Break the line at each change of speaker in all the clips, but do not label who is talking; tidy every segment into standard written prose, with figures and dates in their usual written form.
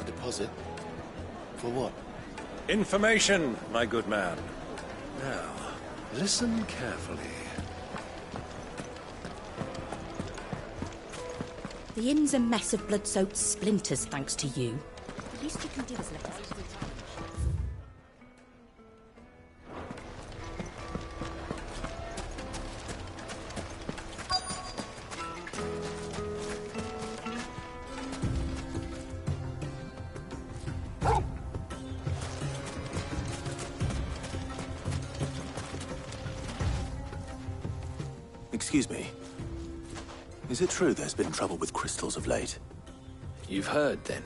deposit? For what?
Information, my good man. Now, listen carefully.
The inn's a mess of blood-soaked splinters, thanks to you. The least you can do is let us...
Excuse me. Is it true there's been trouble with crystals of late?
You've heard, then?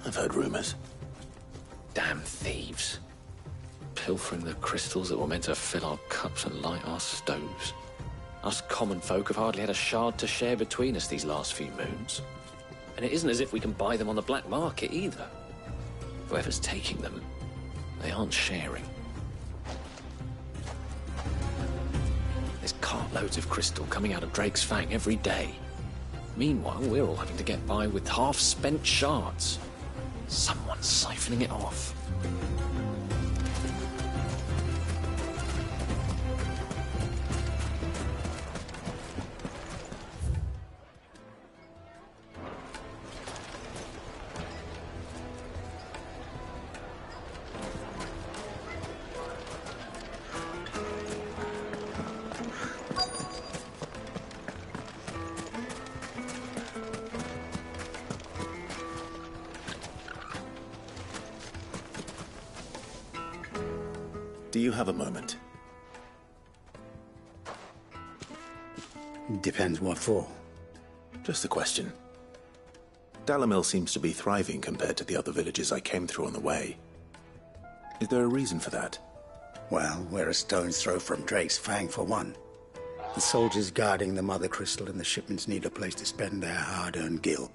I've heard rumors.
Damn thieves. Pilfering the crystals that were meant to fill our cups and light our stoves. Us common folk have hardly had a shard to share between us these last few moons. And it isn't as if we can buy them on the black market, either. Whoever's taking them, they aren't sharing. There's cartloads of crystal coming out of Drake's Fang every day. Meanwhile, we're all having to get by with half-spent shards. Someone's siphoning it off.
Do you have a moment?
Depends what for.
Just a question. Dalamil seems to be thriving compared to the other villages I came through on the way. Is there a reason for that?
Well, we're a stone's throw from Drake's Fang, for one. The soldiers guarding the Mother Crystal and the shipments need a place to spend their hard-earned gil.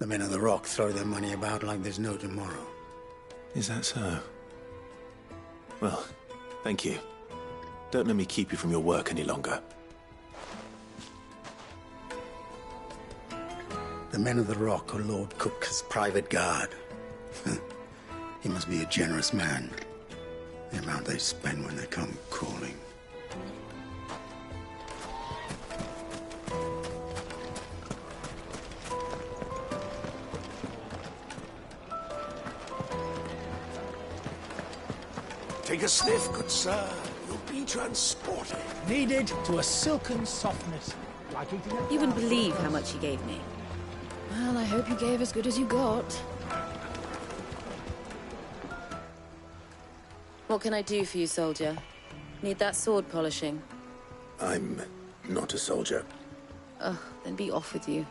The men of the Rock throw their money about like there's no tomorrow.
Is that so? Well, thank you. Don't let me keep you from your work any longer.
The men of the Rock are Lord Cook's private guard. He must be a generous man. The amount they spend when they come calling.
Take a sniff, good sir. You'll be transported.
Kneaded to a silken softness. Like eating a
You wouldn't believe how much he gave me.
Well, I hope you gave as good as you got.
What can I do for you, soldier? Need that sword polishing?
I'm not a soldier.
Oh, then be off with you.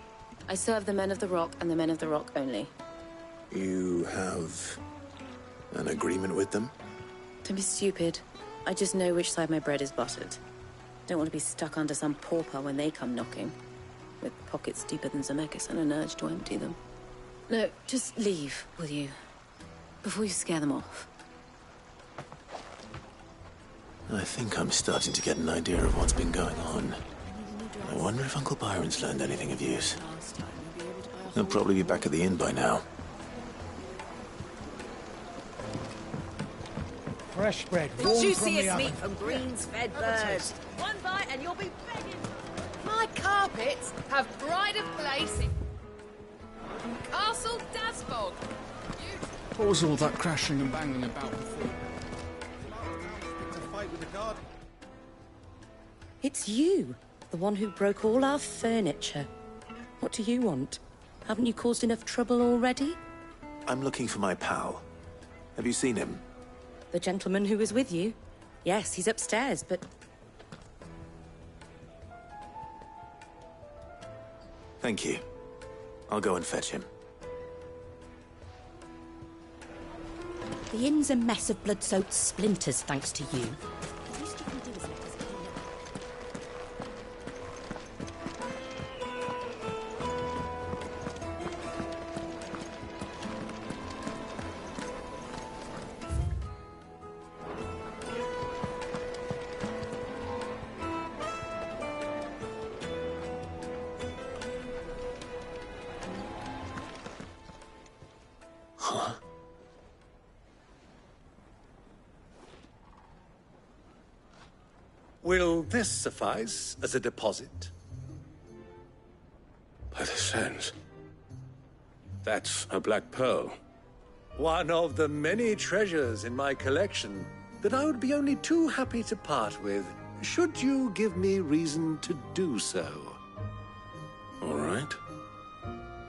I serve the men of the Rock and the men of the Rock only.
You have an agreement with them?
Don't be stupid. I just know which side my bread is buttered. Don't want to be stuck under some pauper when they come knocking. With pockets deeper than Zemeckis and an urge to empty them. No, just leave, will you? Before you scare them off.
I think I'm starting to get an idea of what's been going on. I wonder if Uncle Byron's learned anything of use. He'll probably be back at the inn by now.
fresh bread,
the
warm
juiciest
from the oven.
meat from greens-fed birds. One bite and you'll be begging. My carpets have pride of place in Castle Dasbog.
What was all that crashing and banging about before?
It's you, the one who broke all our furniture. What do you want? Haven't you caused enough trouble already?
I'm looking for my pal. Have you seen him?
The gentleman who was with you? Yes, he's upstairs, but...
Thank you. I'll go and fetch him.
The inn's a mess of blood-soaked splinters, thanks to you. The least you can do is let us clean up.
Huh?
Will this suffice as a deposit?
By the sands. That's a black pearl.
One of the many treasures in my collection that I would be only too happy to part with, should you give me reason to do so.
All right.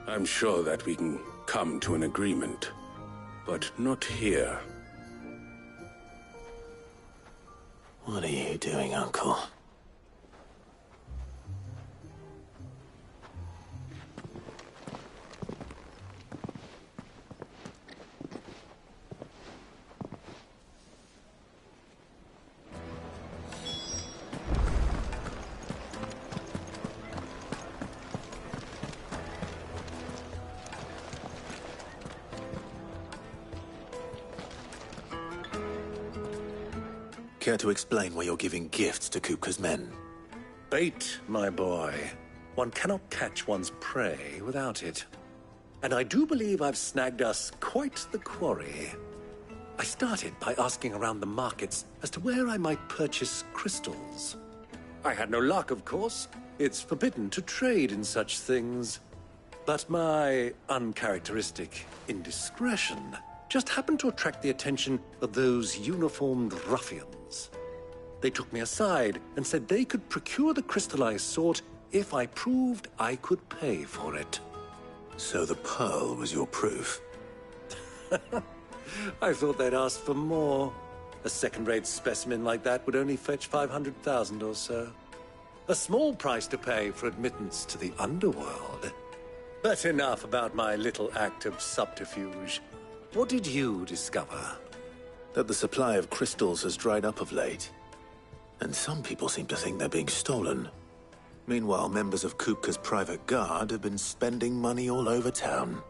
I'm sure that we can come to an agreement, but not here.
What are you doing, Uncle? Care to explain why you're giving gifts to Kupka's men?
Bait, my boy. One cannot catch one's prey without it. And I do believe I've snagged us quite the quarry. I started by asking around the markets as to where I might purchase crystals. I had no luck, of course. It's forbidden to trade in such things. But my uncharacteristic indiscretion just happened to attract the attention of those uniformed ruffians. They took me aside and said they could procure the crystal I sought if I proved I could pay for it.
So the pearl was your proof?
I thought they'd ask for more. A second-rate specimen like that would only fetch 500,000 or so. A small price to pay for admittance to the underworld. But enough about my little act of subterfuge. What did you discover?
That the supply of crystals has dried up of late. And some people seem to think they're being stolen. Meanwhile, members of Kupka's private guard have been spending money all over town.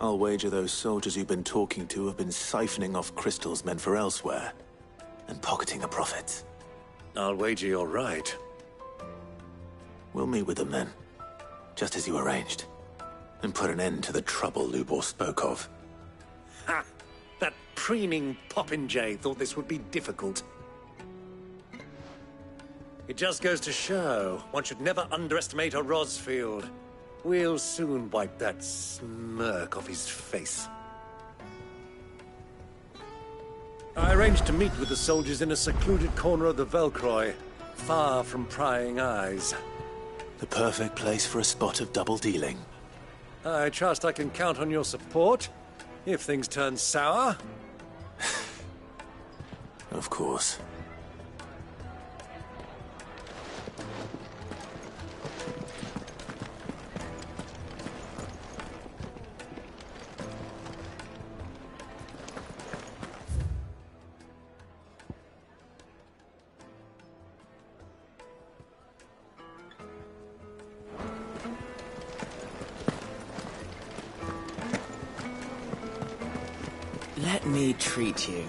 I'll wager those soldiers you've been talking to have been siphoning off crystals meant for elsewhere, and pocketing the profits.
I'll wager you're right.
We'll meet with them then, just as you arranged, and put an end to the trouble Lubor spoke of.
Ha! That preening popinjay thought this would be difficult. It just goes to show, one should never underestimate a Rosfield. We'll soon wipe that smirk off his face. I arranged to meet with the soldiers in a secluded corner of the Velcroy, far from prying eyes.
The perfect place for a spot of double dealing.
I trust I can count on your support, if things turn sour.
Of course.
Let me treat you.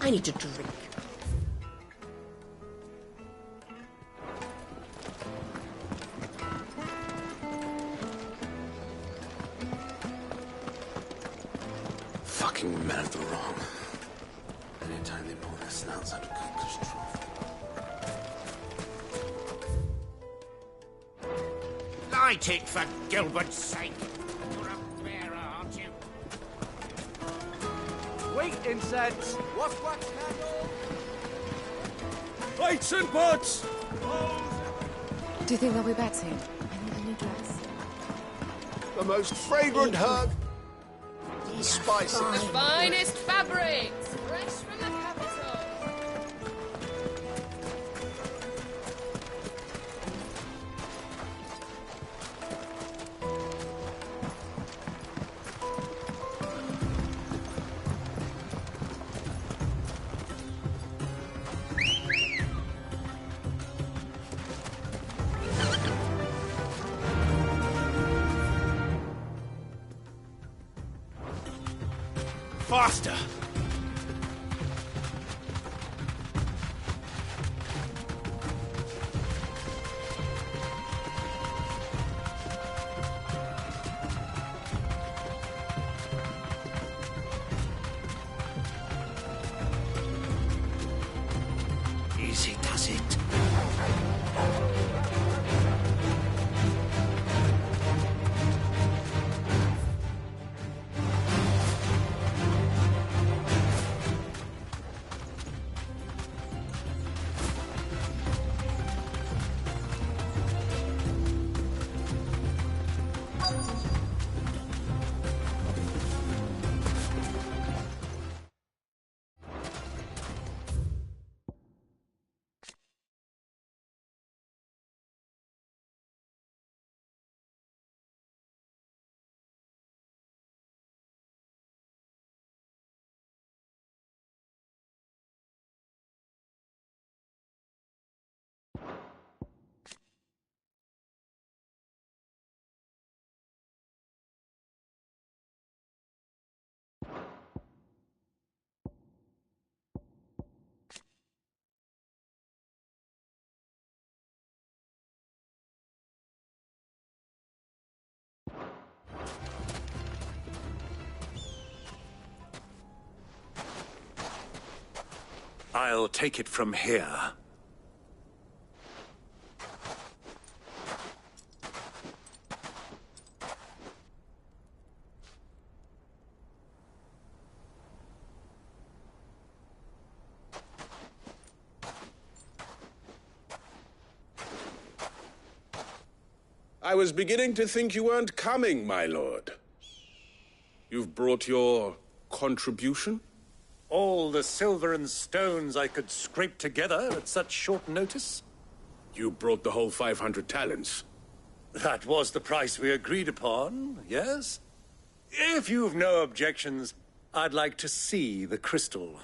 I need to drink.
Fucking men of the wrong. Anytime they pull their snouts out of Kupka's trough.
Light it, for Gilbert's sake! You're a bearer, aren't you?
Wheat incense!
What's wax candle?
Lights and butts!
Do you think they'll be back soon? I need a new dress.
The most fragrant herb. Spices.
The finest fabrics, fresh from the capital.
Faster!
I'll take it from here.
I was beginning to think you weren't coming, my lord. You've brought your contribution?
All the silver and stones I could scrape together at such short notice?
You brought the whole 500 talents.
That was the price we agreed upon, yes? If you've no objections, I'd like to see the crystal.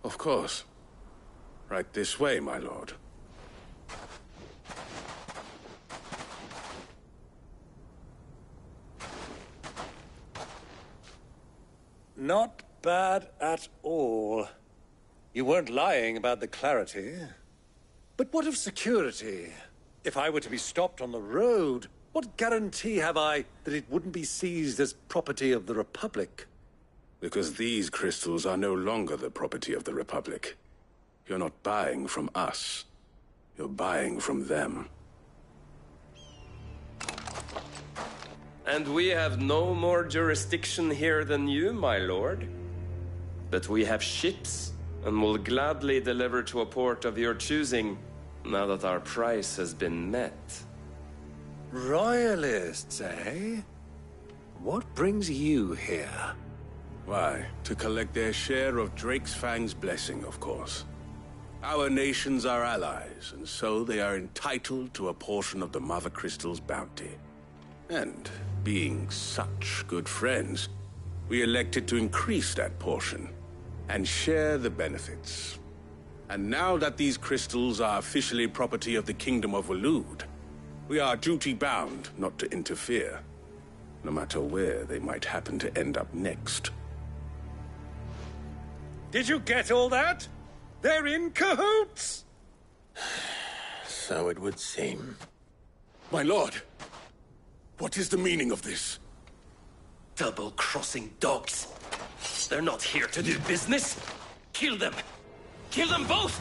Of course. Right this way, my lord.
Not bad at all. You weren't lying about the clarity. But what of security? If I were to be stopped on the road, what guarantee have I that it wouldn't be seized as property of the Republic?
Because these crystals are no longer the property of the Republic. You're not buying from us. You're buying from them.
And we have no more jurisdiction here than you, my lord. But we have ships, and will gladly deliver to a port of your choosing, now that our price has been met.
Royalists, eh? What brings you here?
Why, to collect their share of Drake's Fang's blessing, of course. Our nations are allies, and so they are entitled to a portion of the Mother Crystal's bounty. And, being such good friends, we elected to increase that portion and share the benefits. And now that these crystals are officially property of the Kingdom of Waloed, we are duty-bound not to interfere, no matter where they might happen to end up next.
Did you get all that? They're in cahoots!
So it would seem.
My lord! What is the meaning of this?
Double-crossing dogs. They're not here to do business. Kill them. Kill them both!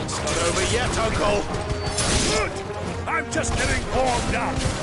It's not over yet, Uncle! Good! I'm just getting warmed up!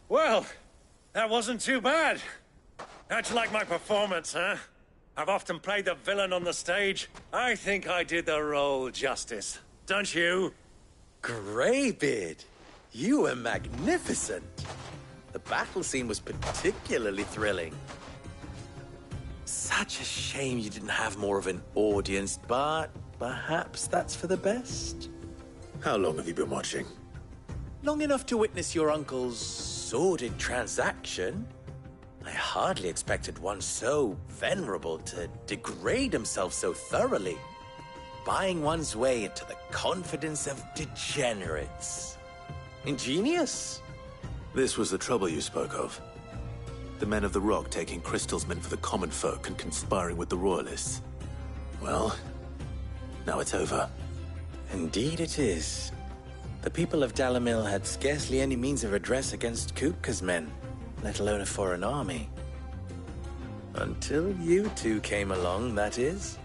Well, that wasn't too bad. How'd you like my performance, huh? I've often played the villain on the stage. I think I did the role justice. Don't you?
Greybeard, you were magnificent. The battle scene was particularly thrilling. Such a shame you didn't have more of an audience, but perhaps that's for the best.
How long have you been watching?
Long enough to witness your uncle's sordid transaction. I hardly expected one so venerable to degrade himself so thoroughly. Buying one's way into the confidence of degenerates. Ingenious.
This was the trouble you spoke of. The men of the Rock taking Crystal's men for the common folk and conspiring with the Royalists. Well, now it's over.
Indeed it is. The people of Dalamil had scarcely any means of redress against Kupka's men, let alone a foreign army. Until you two came along, that is.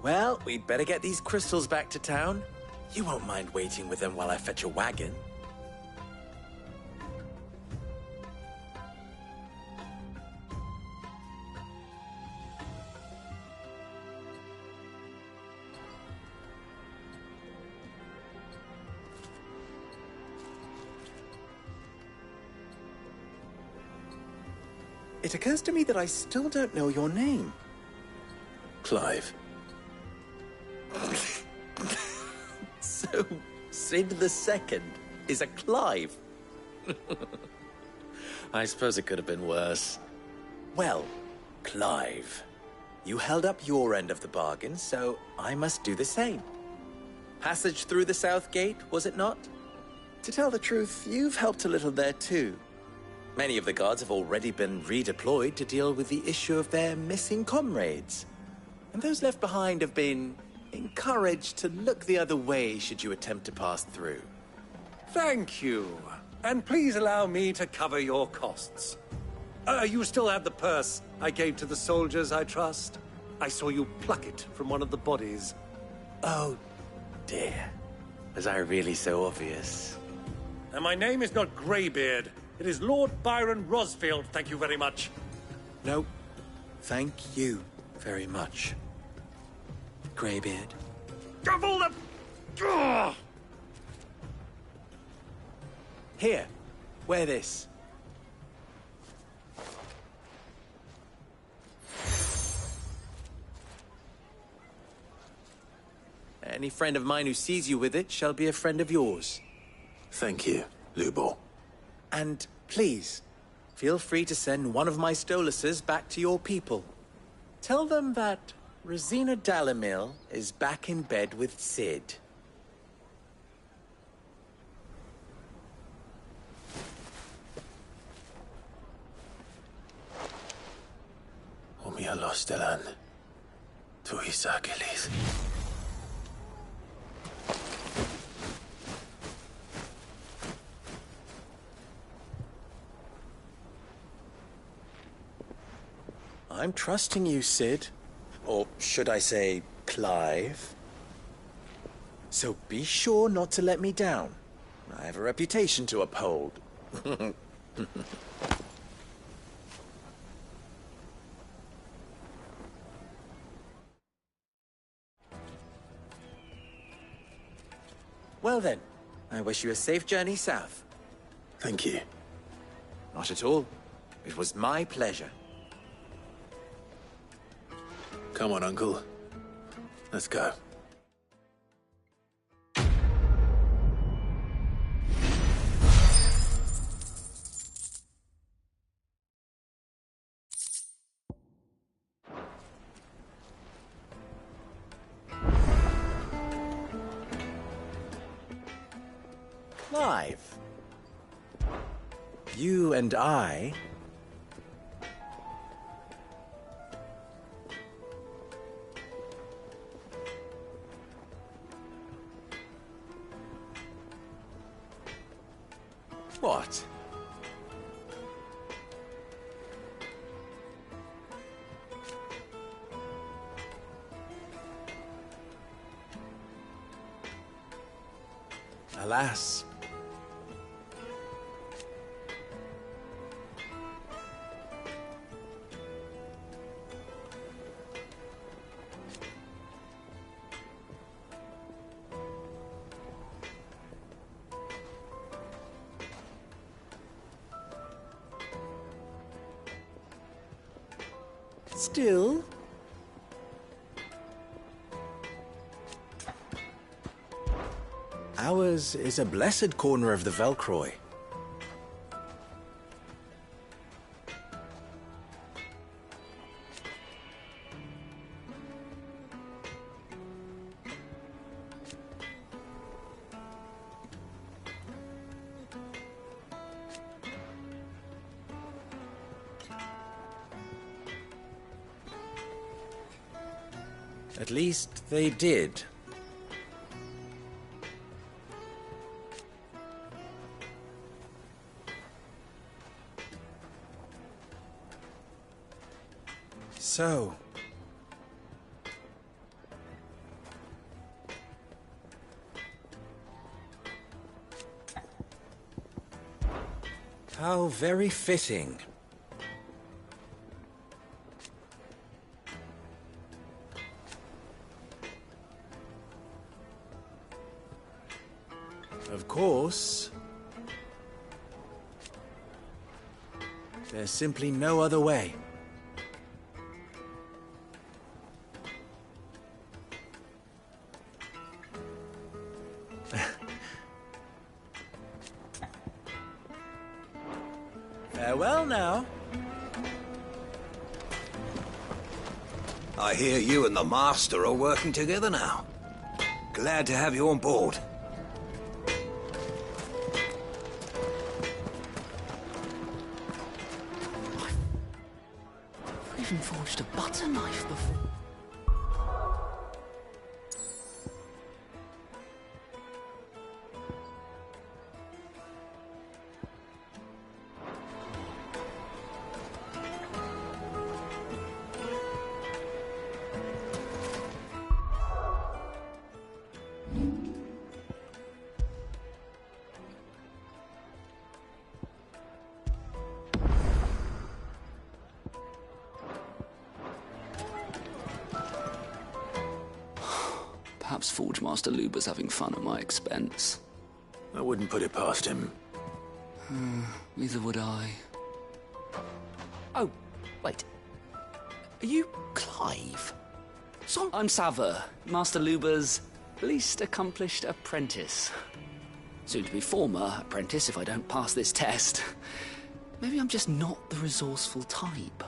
Well, we'd better get these crystals back to town. You won't mind waiting with them while I fetch a wagon. It occurs to me that I still don't know your name.
Clive.
So, Sid the Second is a Clive. I suppose it could have been worse. Well, Clive, you held up your end of the bargain, so I must do the same. Passage through the South Gate, was it not? To tell the truth, you've helped a little there too. Many of the guards have already been redeployed to deal with the issue of their missing comrades. And those left behind have been encouraged to look the other way should you attempt to pass through.
Thank you. And please allow me to cover your costs. You still have the purse I gave to the soldiers, I trust? I saw you pluck it from one of the bodies.
Oh, dear. Was I really so obvious?
And my name is not Greybeard. It is Lord Byron Rosfield, thank you very much.
No, thank you very much, Greybeard.
Gavel the... Ugh!
Here, wear this. Any friend of mine who sees you with it shall be a friend of yours.
Thank you, Lubor.
And please, feel free to send one of my Stoluses back to your people. Tell them that Rosina Dalamil is back in bed with Sid.
Omia Lostelan. Tuis Achilles.
I'm trusting you, Sid. Or should I say, Clive? So be sure not to let me down. I have a reputation to uphold. Well then, I wish you a safe journey south.
Thank you.
Not at all. It was my pleasure.
Come on, Uncle. Let's go.
Clive. You and I... What? Alas. Still, Ours is a blessed corner of the Velcroy. At least they did. So... how very fitting. Of course, there's simply no other way. Farewell now.
I hear you and the Master are working together now. Glad to have you on board.
I've even forged a butter knife before. Perhaps Forge Master Luber's having fun at my expense.
I wouldn't put it past him.
Neither would I. Oh, wait. Are you Clive? So I'm Sava, Master Luber's least accomplished apprentice. Soon to be former apprentice if I don't pass this test. Maybe I'm just not the resourceful type.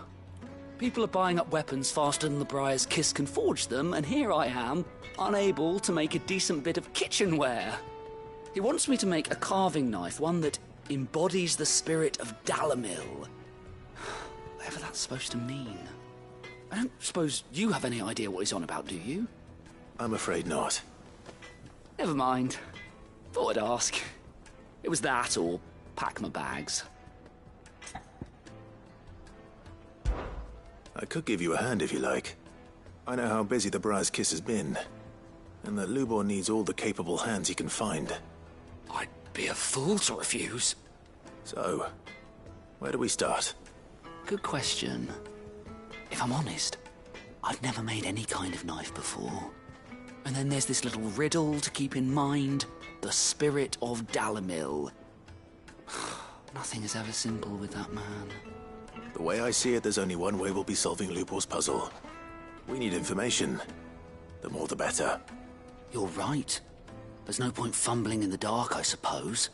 People are buying up weapons faster than the Briar's Kiss can forge them, and here I am, unable to make a decent bit of kitchenware. He wants me to make a carving knife, one that embodies the spirit of Dalamil. Whatever that's supposed to mean. I don't suppose you have any idea what he's on about, do you?
I'm afraid not.
Never mind. Thought I'd ask. It was that, or pack my bags.
I could give you a hand if you like. I know how busy the Briar's Kiss has been, and that Lubor needs all the capable hands he can find.
I'd be a fool to refuse.
So, where do we start?
Good question. If I'm honest, I've never made any kind of knife before. And then there's this little riddle to keep in mind. The spirit of Dalamil. Nothing is ever simple with that man.
The way I see it, there's only one way we'll be solving Lubor's puzzle. We need information. The more the better.
You're right. There's no point fumbling in the dark, I suppose.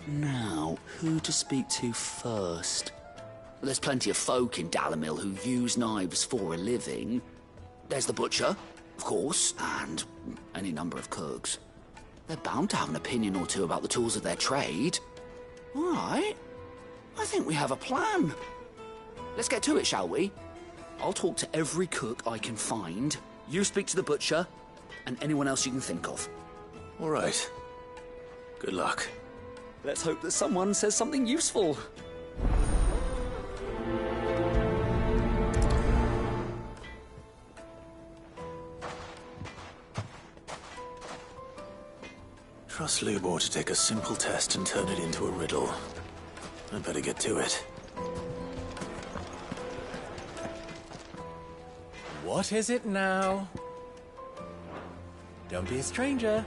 Now, who to speak to first? There's plenty of folk in Dalamil who use knives for a living. There's the butcher, of course, and any number of cooks. They're bound to have an opinion or two about the tools of their trade. All right. I think we have a plan. Let's get to it, shall we? I'll talk to every cook I can find. You speak to the butcher, and anyone else you can think of.
All right. Good luck.
Let's hope that someone says something useful.
Trust Lubor to take a simple test and turn it into a riddle. I'd better get to it.
What is it now? Don't be a stranger.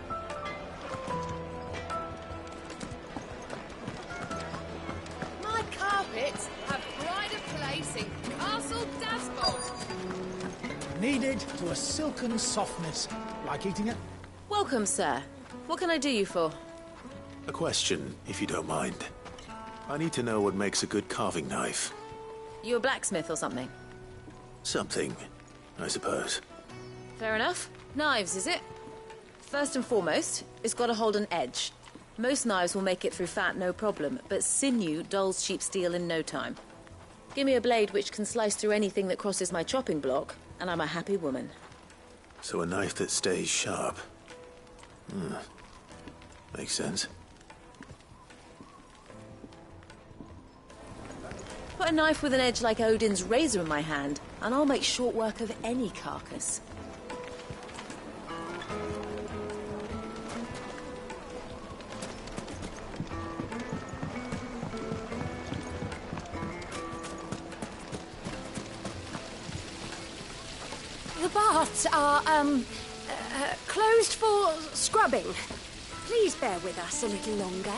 My carpets have pride of place in Castle Dasbolt.
Needed to a silken softness, like eating it.
Welcome, sir. What can I do you for?
A question, if you don't mind. I need to know what makes a good carving knife.
You a blacksmith or something?
Something, I suppose.
Fair enough. Knives, is it? First and foremost, it's got to hold an edge. Most knives will make it through fat, no problem, but sinew dulls cheap steel in no time. Give me a blade which can slice through anything that crosses my chopping block, and I'm a happy woman.
So a knife that stays sharp. Makes sense.
Put a knife with an edge like Odin's razor in my hand, and I'll make short work of any carcass.
The baths are, closed for scrubbing. Please bear with us a little longer.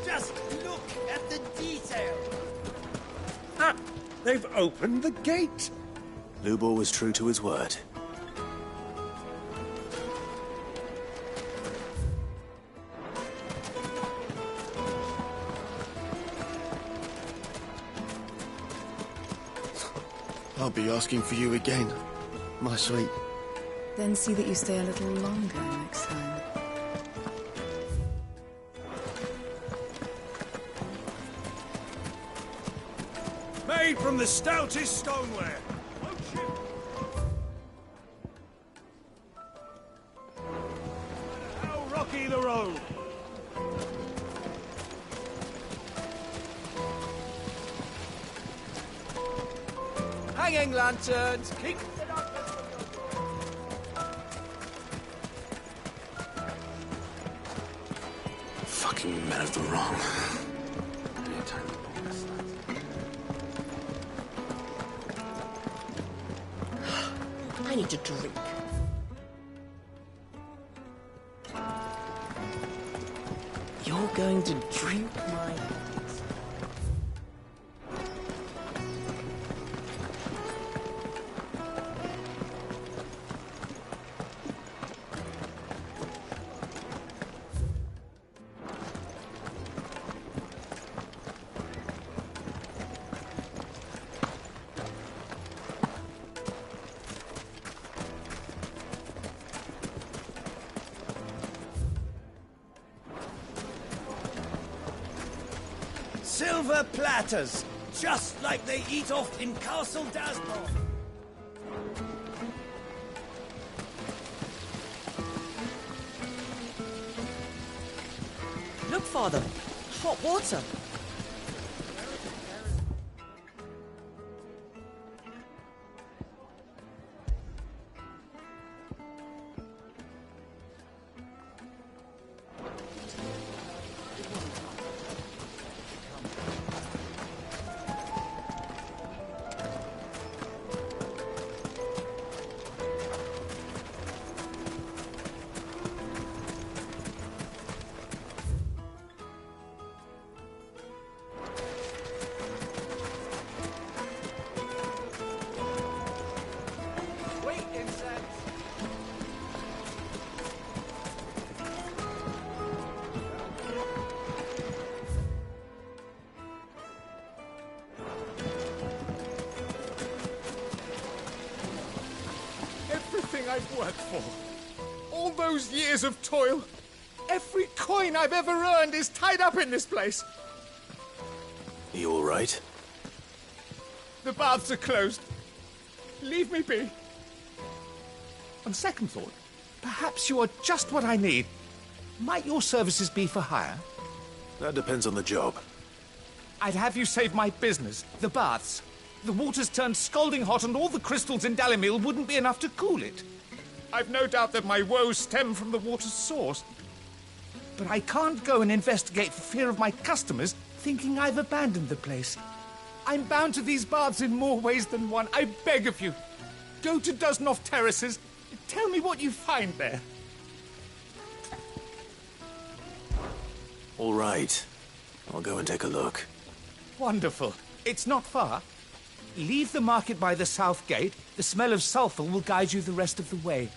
Just look at the detail.
Ah! They've opened the gate!
Lubor was true to his word.
I'll be asking for you again, my sweet.
Then see that you stay a little longer next time.
Made from the stoutest stoneware. How rocky the road. Hanging lanterns. Keep it up.
Fucking men of the wrong.
I need a drink. You're going to drink my...
Silver platters, just like they eat off in Castle Dasmore.
Look, Father. Hot water.
Everything I've worked for, all those years of toil, every coin I've ever earned is tied up in this place.
You all right?
The baths are closed. Leave me be. On second thought, perhaps you are just what I need. Might your services be for hire?
That depends on the job.
I'd have you save my business, the baths. The water's turned scalding hot and all the crystals in Dalimil wouldn't be enough to cool it. I've no doubt that my woes stem from the water's source. But I can't go and investigate for fear of my customers thinking I've abandoned the place. I'm bound to these baths in more ways than one. I beg of you, go to Dusnoff Terraces. Tell me what you find there.
All right. I'll go and take a look.
Wonderful. It's not far. Leave the market by the south gate. The smell of sulphur will guide you the rest of the way.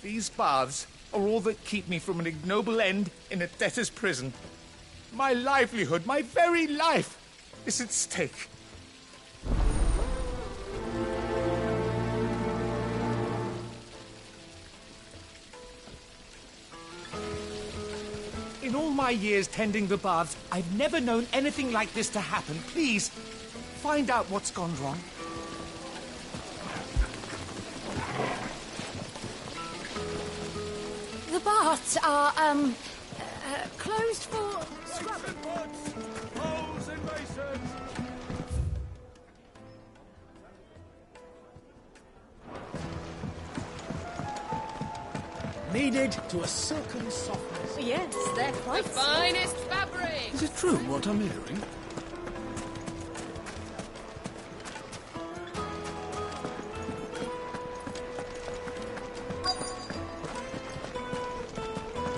These baths are all that keep me from an ignoble end in a debtor's prison. My livelihood, my very life, is at stake. In all my years tending the baths, I've never known anything like this to happen. Please, find out what's gone wrong.
The baths are, closed for scrubbing.
Holes and masons!
Kneaded to a silken softness.
Yes, they're quite the finest fabric.
Is it true what I'm hearing?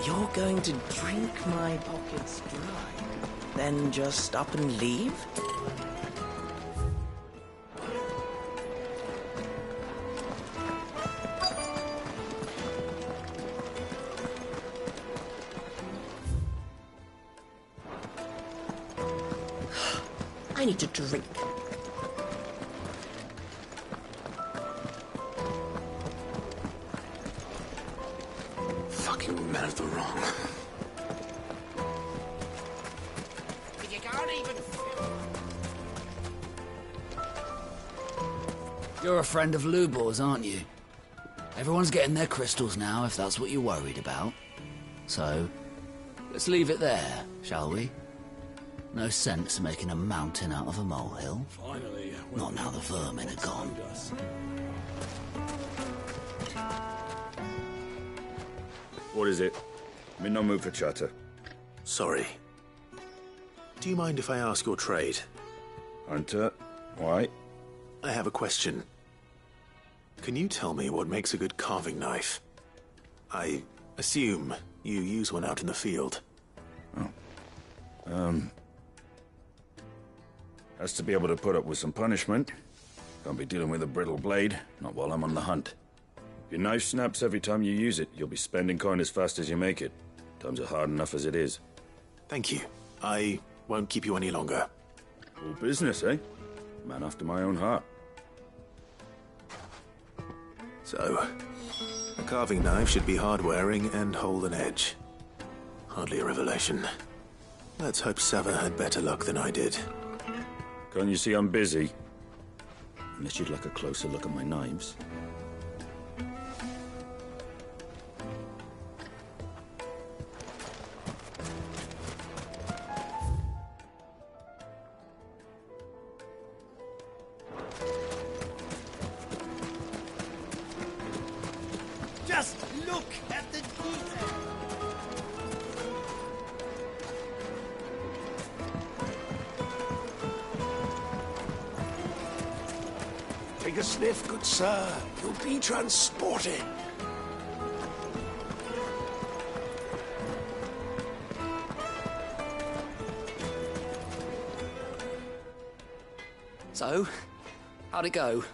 You're going to drink my pockets dry, then just up and leave?
I need to drink.
Fucking men of the wrong.
You can't even...
You're a friend of Lubor's, aren't you? Everyone's getting their crystals now, if that's what you're worried about. So, let's leave it there, shall we? No sense making a mountain out of a molehill.
Finally.
Not now the vermin are gone.
What is it? I'm in no mood for chatter.
Sorry. Do you mind if I ask your trade?
Hunter, why?
I have a question. Can you tell me what makes a good carving knife? I assume you use one out in the field.
Has to be able to put up with some punishment. Can't be dealing with a brittle blade, not while I'm on the hunt. If your knife snaps every time you use it, you'll be spending coin as fast as you make it. Times are hard enough as it is.
Thank you. I won't keep you any longer.
All business, eh? Man after my own heart.
So, a carving knife should be hard-wearing and hold an edge. Hardly a revelation. Let's hope Sava had better luck than I did.
Can't you see I'm busy? Unless you'd like a closer look at my knives.
Just look at the detail.
Take a sniff, good sir. You'll be transported.
So, how'd it go?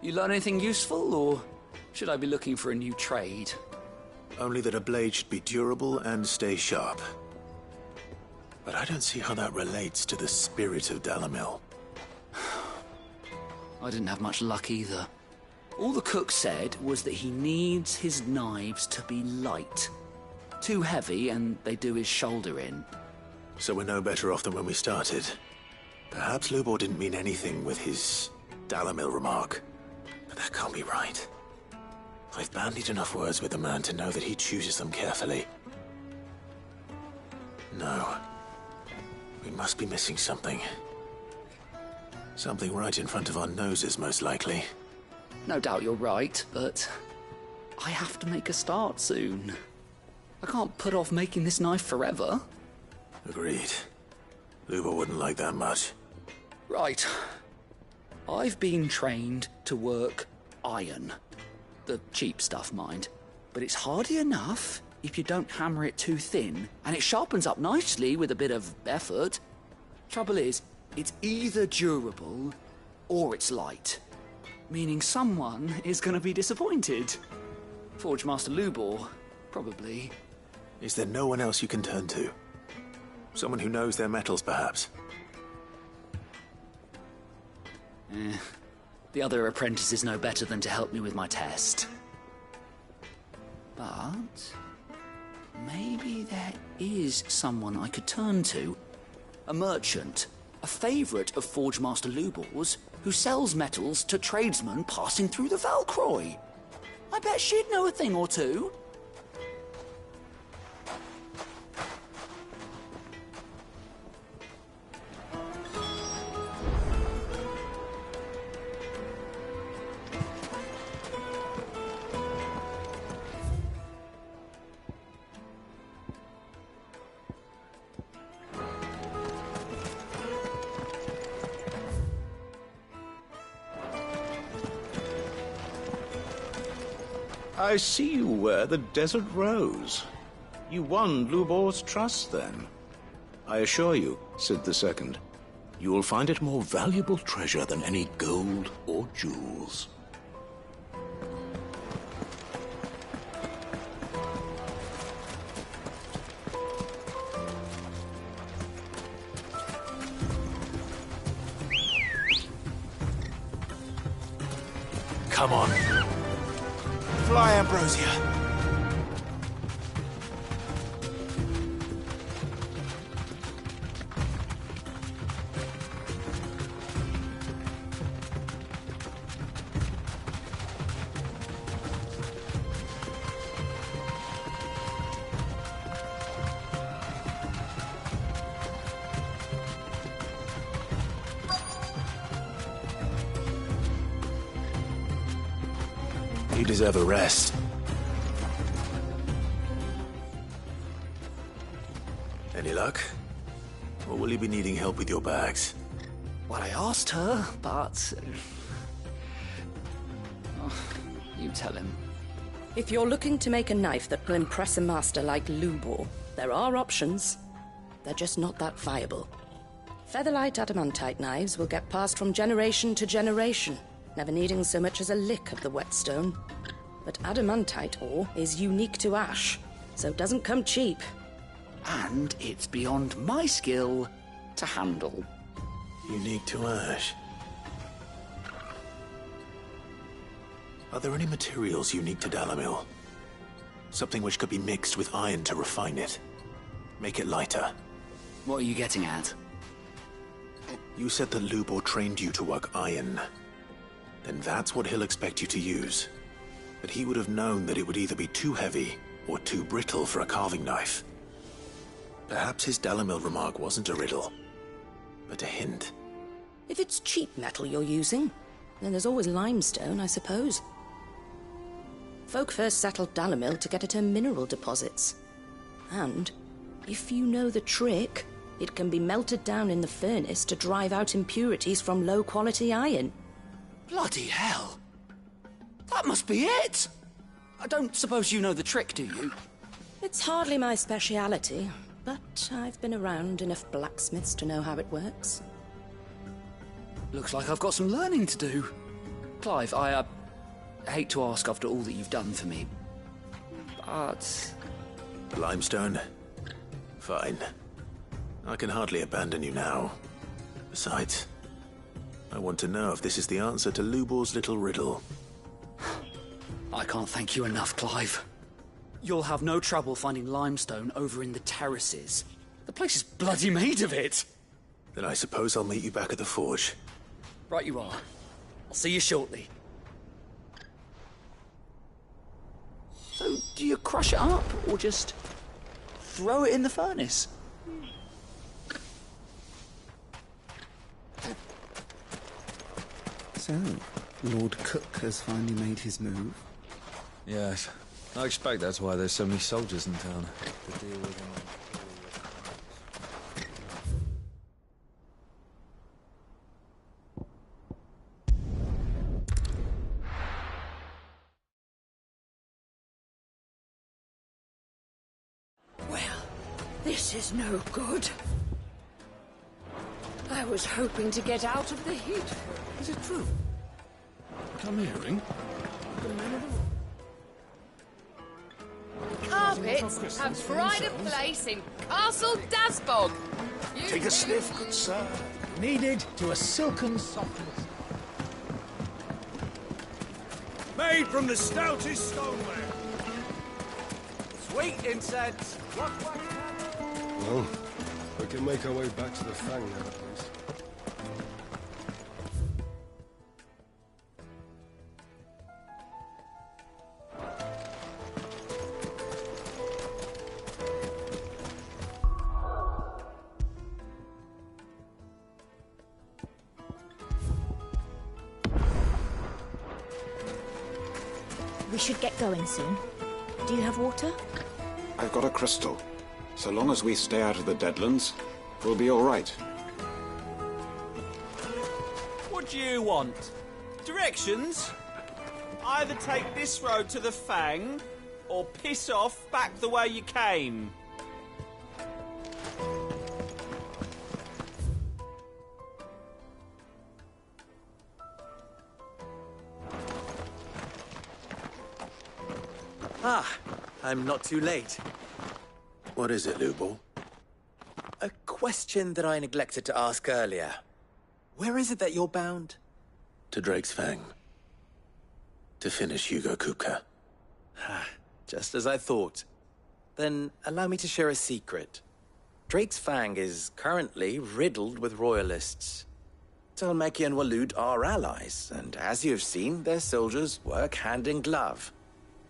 You learn anything useful, or should I be looking for a new trade?
Only that a blade should be durable and stay sharp. But I don't see how that relates to the spirit of Dalamil.
I didn't have much luck either. All the cook said was that he needs his knives to be light. Too heavy and they do his shoulder in.
So we're no better off than when we started. Perhaps Lubor didn't mean anything with his Dalamil remark. But that can't be right. I've bandied enough words with the man to know that he chooses them carefully. No. We must be missing something. Something right in front of our noses, most likely.
No doubt you're right, but I have to make a start soon. I can't put off making this knife forever.
Agreed. Lubor wouldn't like that much.
Right. I've been trained to work iron. The cheap stuff, mind. But it's hardy enough if you don't hammer it too thin, and it sharpens up nicely with a bit of effort. Trouble is, It's either durable or it's light. Meaning someone is going to be disappointed. Forge Master Lubor, probably.
Is there no one else you can turn to? Someone who knows their metals, perhaps?
The other apprentice is no better than to help me with my test. But maybe there is someone I could turn to. A merchant, a favourite of Forge Master Lubor's, who sells metals to tradesmen passing through the Valcroy. I bet she'd know a thing or two.
I see you wear the Desert Rose. You won Lubor's trust, then. I assure you, Sid II, you will find it more valuable treasure than any gold or jewels.
Come on. Fly, Ambrosia. You deserve a rest. Any luck? Or will you be needing help with your bags?
Well, I asked her, but... Oh, you tell him.
If you're looking to make a knife that will impress a master like Lubor, there are options. They're just not that viable. Featherlight adamantite knives will get passed from generation to generation, never needing so much as a lick of the whetstone. But adamantite ore is unique to ash, so it doesn't come cheap.
And it's beyond my skill to handle.
Unique to ash. Are there any materials unique to Dalamil? Something which could be mixed with iron to refine it. Make it lighter.
What are you getting at?
You said that Lubor trained you to work iron. Then that's what he'll expect you to use. But he would have known that it would either be too heavy or too brittle for a carving knife. Perhaps his Dalamil remark wasn't a riddle, but a hint.
If it's cheap metal you're using, then there's always limestone, I suppose. Folk first settled Dalamil to get at her mineral deposits. And, if you know the trick, it can be melted down in the furnace to drive out impurities from low-quality iron.
Bloody hell! That must be it! I don't suppose you know the trick, do you?
It's hardly my speciality, but I've been around enough blacksmiths to know how it works.
Looks like I've got some learning to do. Clive, I hate to ask after all that you've done for me, but...
Limestone? Fine. I can hardly abandon you now. Besides, I want to know if this is the answer to Lubor's little riddle.
I can't thank you enough, Clive. You'll have no trouble finding limestone over in the terraces. The place is bloody made of it.
Then I suppose I'll meet you back at the forge.
Right you are. I'll see you shortly. So, do you crush it up, or just throw it in the furnace?
So, Lord Cook has finally made his move.
Yes. I expect that's why there's so many soldiers in town. To deal with him.
Well, this is no good. I was hoping to get out of the heat.
Is it true? I'm hearing the men of the
Carpets have pride of place in Castle Dasbog.
Take a sniff, good sir. Kneaded to a silken softness. Made from the stoutest stoneware.
Sweet incense.
Well, we can make our way back to the Fang now, please.
We should get going soon. Do you have water?
I've got a crystal. So long as we stay out of the Deadlands, we'll be all right.
What do you want? Directions? Either take this road to the Fang, or piss off back the way you came.
Ah, I'm not too late.
What is it, Lubor?
A question that I neglected to ask earlier. Where is it that you're bound?
To Drake's Fang. To finish Hugo Kupka.
Just as I thought. Then allow me to share a secret. Drake's Fang is currently riddled with royalists. Talmeki and Walud are allies, and as you've seen, their soldiers work hand in glove.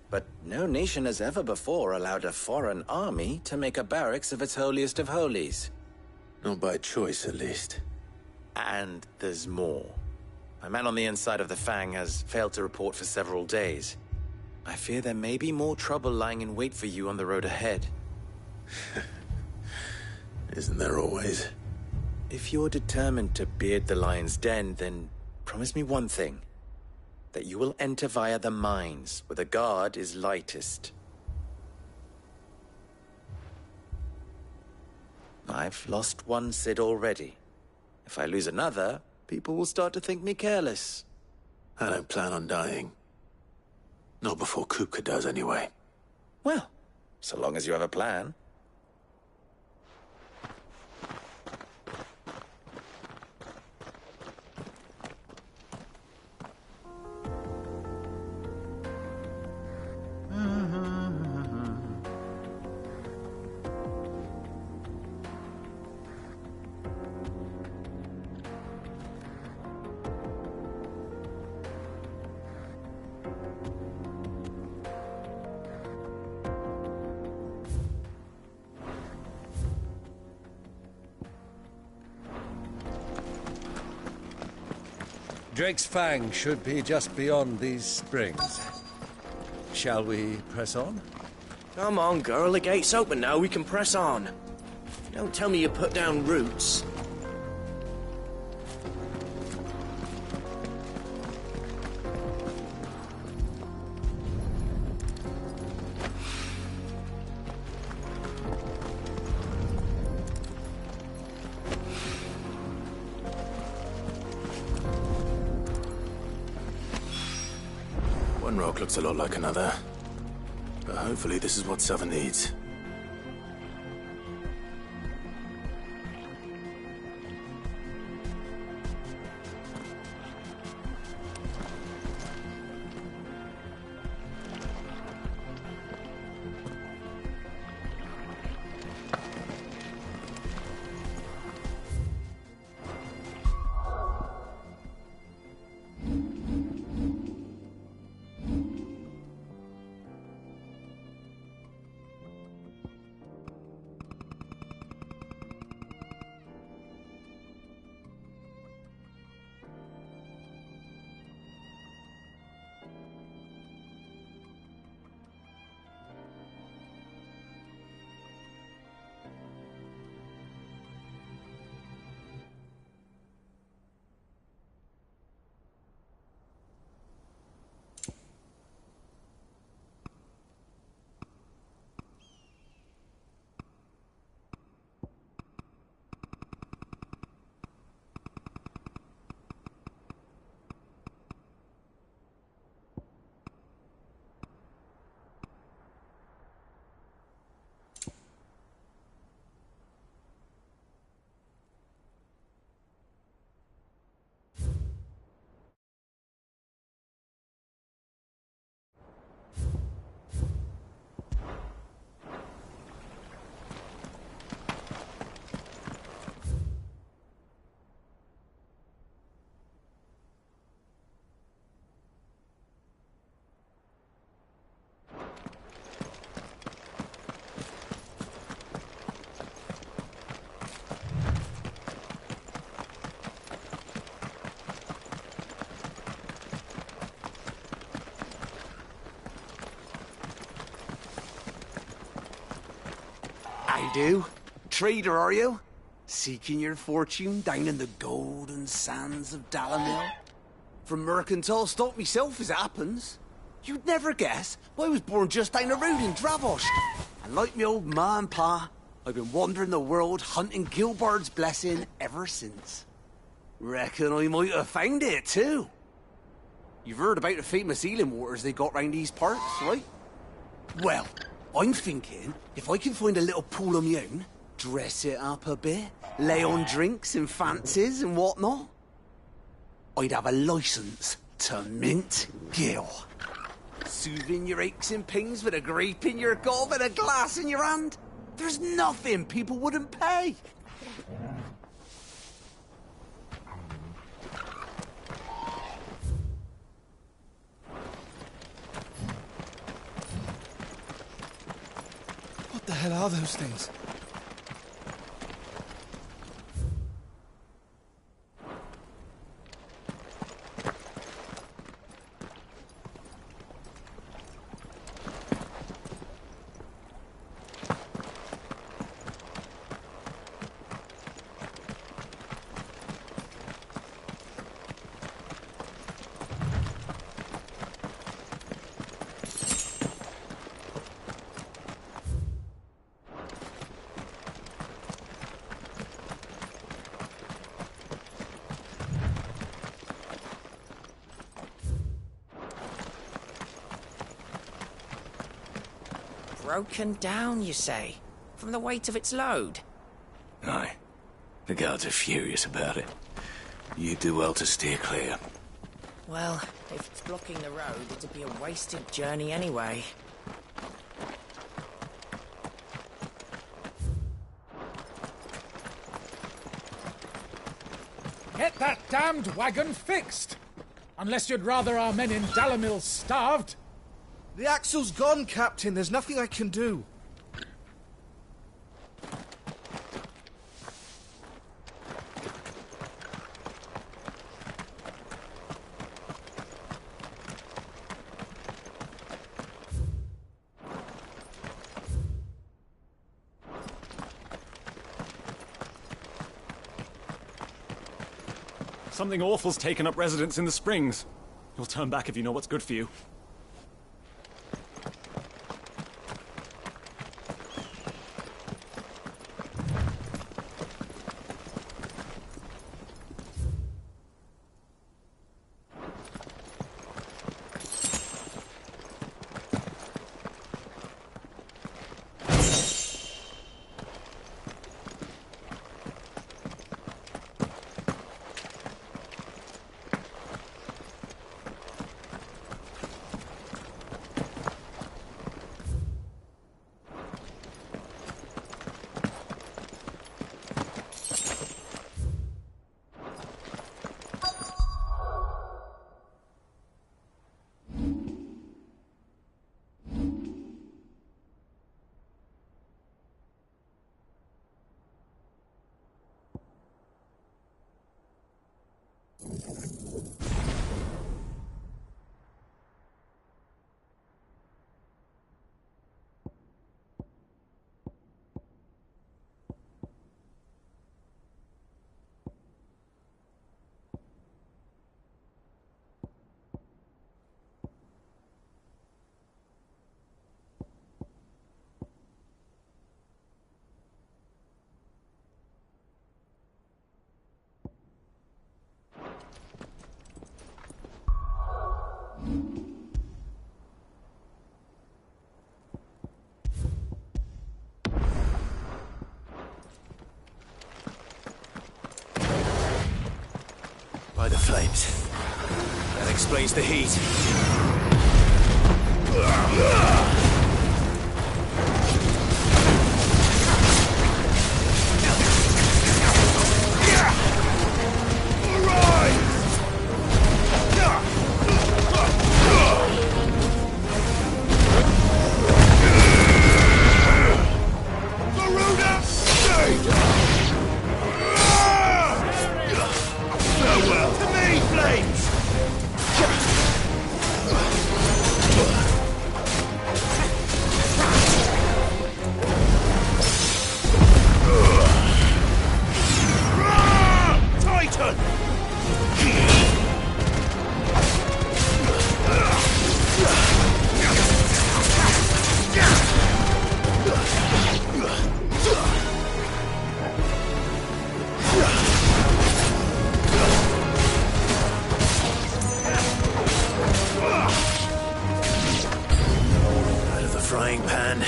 But no nation has ever before allowed a foreign army to make a barracks of its holiest of holies.
Not by choice, at least.
And there's more. My man on the inside of the Fang has failed to report for several days. I fear there may be more trouble lying in wait for you on the road ahead.
Isn't there always?
If you're determined to beard the lion's den, then promise me one thing. That you will enter via the mines, where the guard is lightest. I've lost one Cid already. If I lose another, people will start to think me careless.
I don't plan on dying. Not before Kupka does, anyway.
Well, so long as you have a plan.
Drake's Fang should be just beyond these springs. Shall we press on?
Come on, girl. The gate's open now. We can press on. Don't tell me you put down roots.
One rock looks a lot like another. But hopefully this is what Southern needs.
How do? Trader, are you? Seeking your fortune down in the golden sands of Dalamil? From mercantile stock myself, as it happens. You'd never guess, but I was born just down the road in Dravosh. And like me old ma and pa, I've been wandering the world hunting Gilbard's blessing ever since. Reckon I might have found it, too. You've heard about the famous healing waters they got round these parts, right? Well, I'm thinking, if I can find a little pool of my own, dress it up a bit, lay on drinks and fancies and whatnot, I'd have a license to mint Gil. Soothing your aches and pains with a grape in your gob and a glass in your hand. There's nothing people wouldn't pay.
What the hell are those things?
Broken down, you say? From the weight of its load?
Aye. The guards are furious about it. You do well to steer clear.
Well, if it's blocking the road, it'd be a wasted journey anyway.
Get that damned wagon fixed! Unless you'd rather our men in Dalamil starved.
The axle's gone, Captain. There's nothing I can do.
Something awful's taken up residence in the springs. You'll turn back if you know what's good for you.
By the flames. That explains the heat. Pan.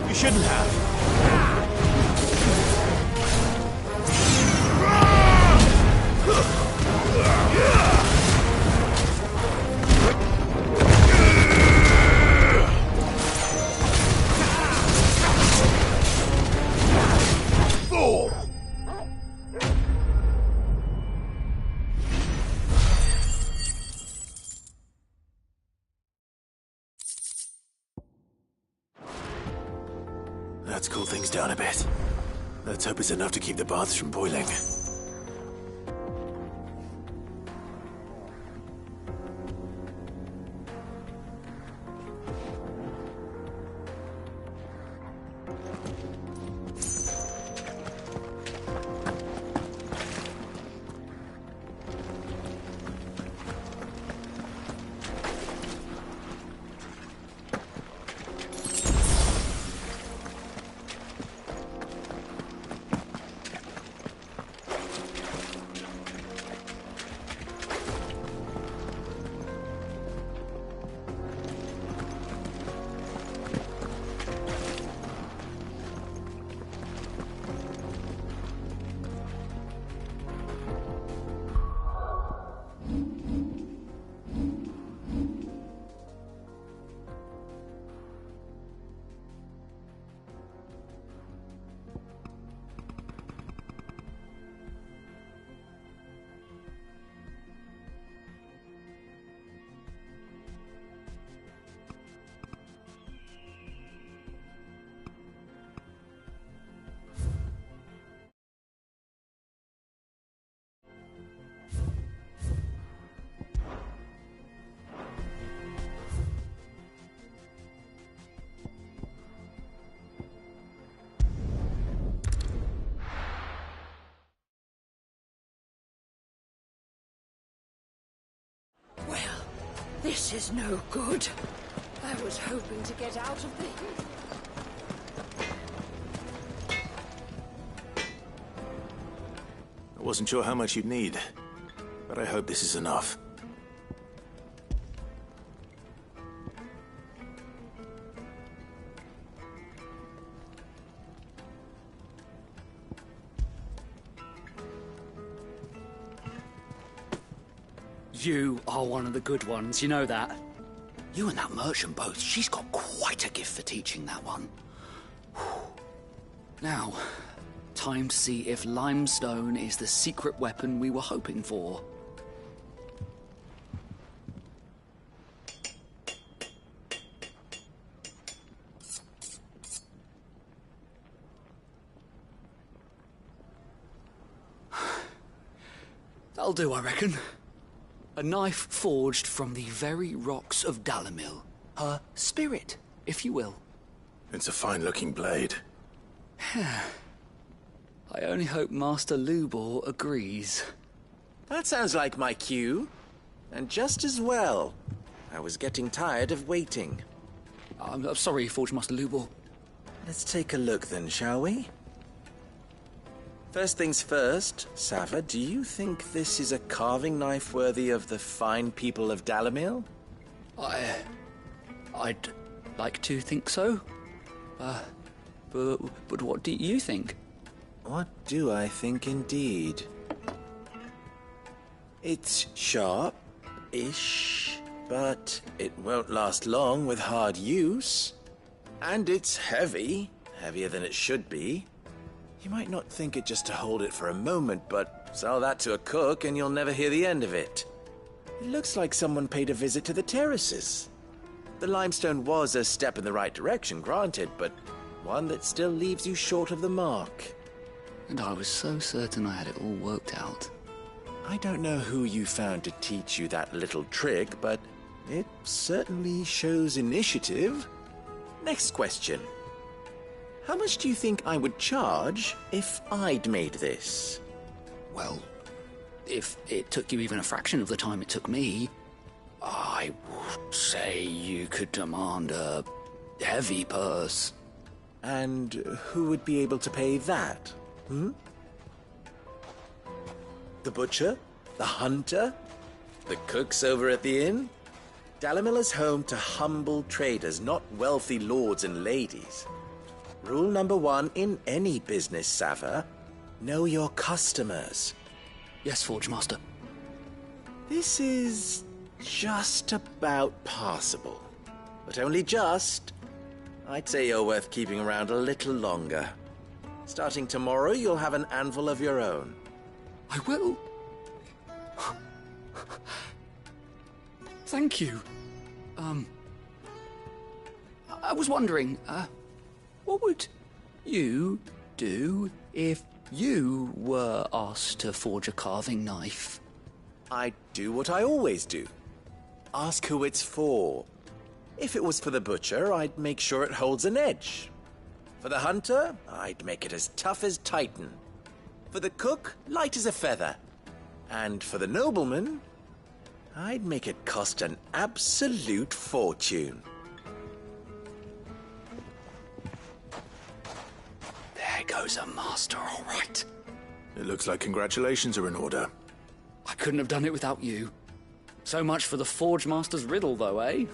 You shouldn't have. Let's cool things down a bit. Let's hope it's enough to keep the baths from boiling.
This is no good. I was hoping to get out of the...
I wasn't sure how much you'd need, but I hope this is enough.
You are one of the good ones, you know that? You and that merchant both, she's got quite a gift for teaching that one. Now, time to see if limestone is the secret weapon we were hoping for. That'll do, I reckon. A knife forged from the very rocks of Dalamil. Her spirit, if you will.
It's a fine-looking blade.
I only hope Master Lubor agrees.
That sounds like my cue. And just as well. I was getting tired of waiting.
I'm sorry, Forge Master Lubor.
Let's take a look then, shall we? First things first, Sava, do you think this is a carving knife worthy of the fine people of Dalamil?
I'd like to think so. But what do you think?
What do I think indeed? It's sharp, Ish, but it won't last long with hard use. And it's heavy, heavier than it should be. You might not think it just to hold it for a moment, but sell that to a cook and you'll never hear the end of it. It looks like someone paid a visit to the terraces. The limestone was a step in the right direction, granted, but one that still leaves you short of the mark.
And I was so certain I had it all worked out.
I don't know who you found to teach you that little trick, but it certainly shows initiative. Next question. How much do you think I would charge if I'd made this?
Well, if it took you even a fraction of the time it took me, I would say you could demand a heavy purse.
And who would be able to pay that? The butcher? The hunter? The cooks over at the inn? Dalimil is home to humble traders, not wealthy lords and ladies. Rule number 1 in any business, Sava: know your customers.
Yes, Forge Master.
This is just about passable. But only just. I'd say you're worth keeping around a little longer. Starting tomorrow, you'll have an anvil of your own.
I will. Thank you. I was wondering, what would you do if you were asked to forge a carving knife?
I'd do what I always do. Ask who it's for. If it was for the butcher, I'd make sure it holds an edge. For the hunter, I'd make it as tough as Titan. For the cook, light as a feather. And for the nobleman, I'd make it cost an absolute fortune.
There goes a master, all right.
It looks like congratulations are in order.
I couldn't have done it without you. So much for the Forge Master's riddle, though, eh?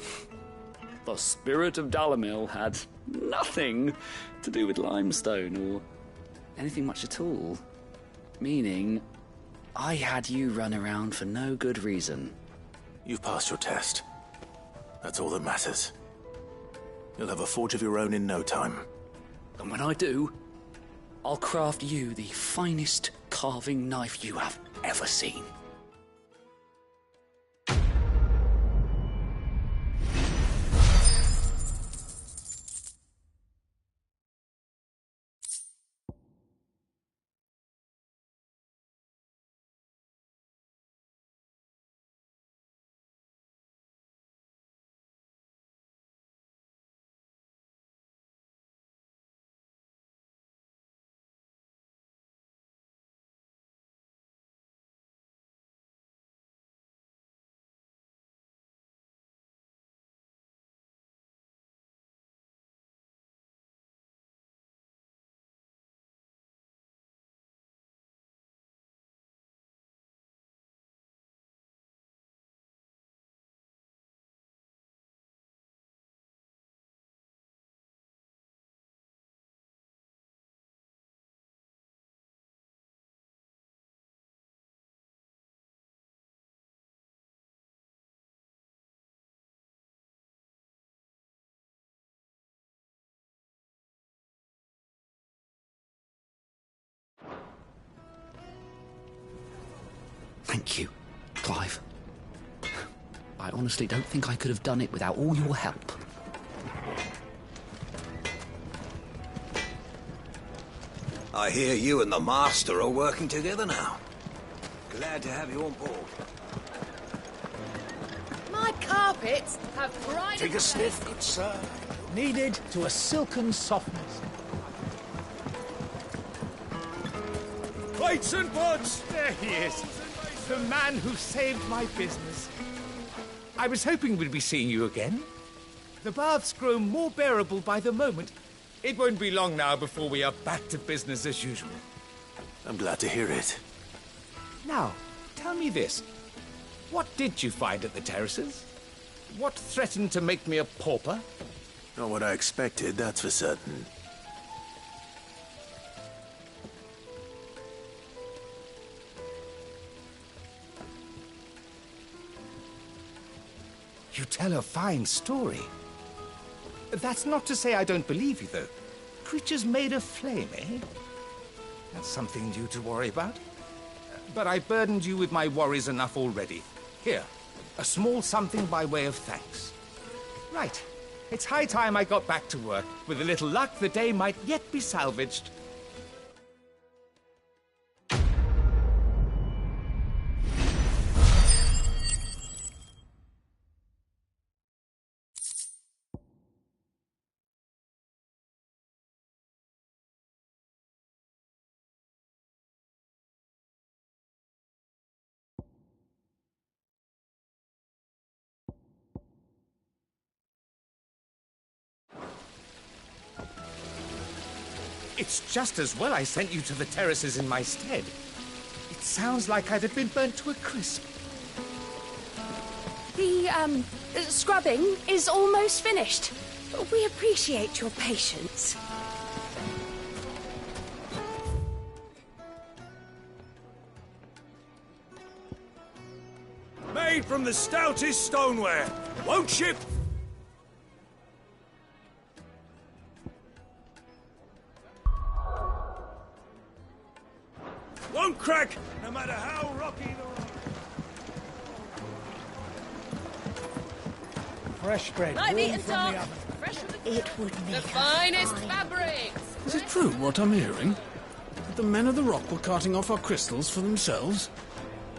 The spirit of Dalimil had nothing to do with limestone or anything much at all. Meaning, I had you run around for no good reason.
You've passed your test. That's all that matters. You'll have a forge of your own in no time.
And when I do, I'll craft you the finest carving knife you have ever seen. Thank you, Clive. I honestly don't think I could have done it without all your help.
I hear you and the Master are working together now. Glad to have you on board.
My carpets have pride.
Take a sniff, good sir.
Kneaded to a silken softness.
Plates and pots! There he is. The man who saved my business. I was hoping we'd be seeing you again. The baths grow more bearable by the moment. It won't be long now before we are back to business as usual.
I'm glad to hear it.
Now, tell me this. What did you find at the terraces? What threatened to make me a pauper?
Not what I expected, that's for certain.
You tell a fine story. That's not to say I don't believe you, though. Creatures made of flame, eh? That's something new to worry about. But I burdened you with my worries enough already. Here, a small something by way of thanks. Right. It's high time I got back to work. With a little luck, the day might yet be salvaged. It's just as well I sent you to the terraces in my stead. It sounds like I'd have been burnt to a crisp.
The, scrubbing is almost finished. We appreciate your patience.
Made from the stoutest stoneware. Won't ship. Won't crack, no matter how rocky the road.
Fresh bread,
Light
warm
and
from
dark.
the oven.
Fresh from the...
It would make
The finest fabrics.
Is it true what I'm hearing? That the men of the Rock were carting off our crystals for themselves?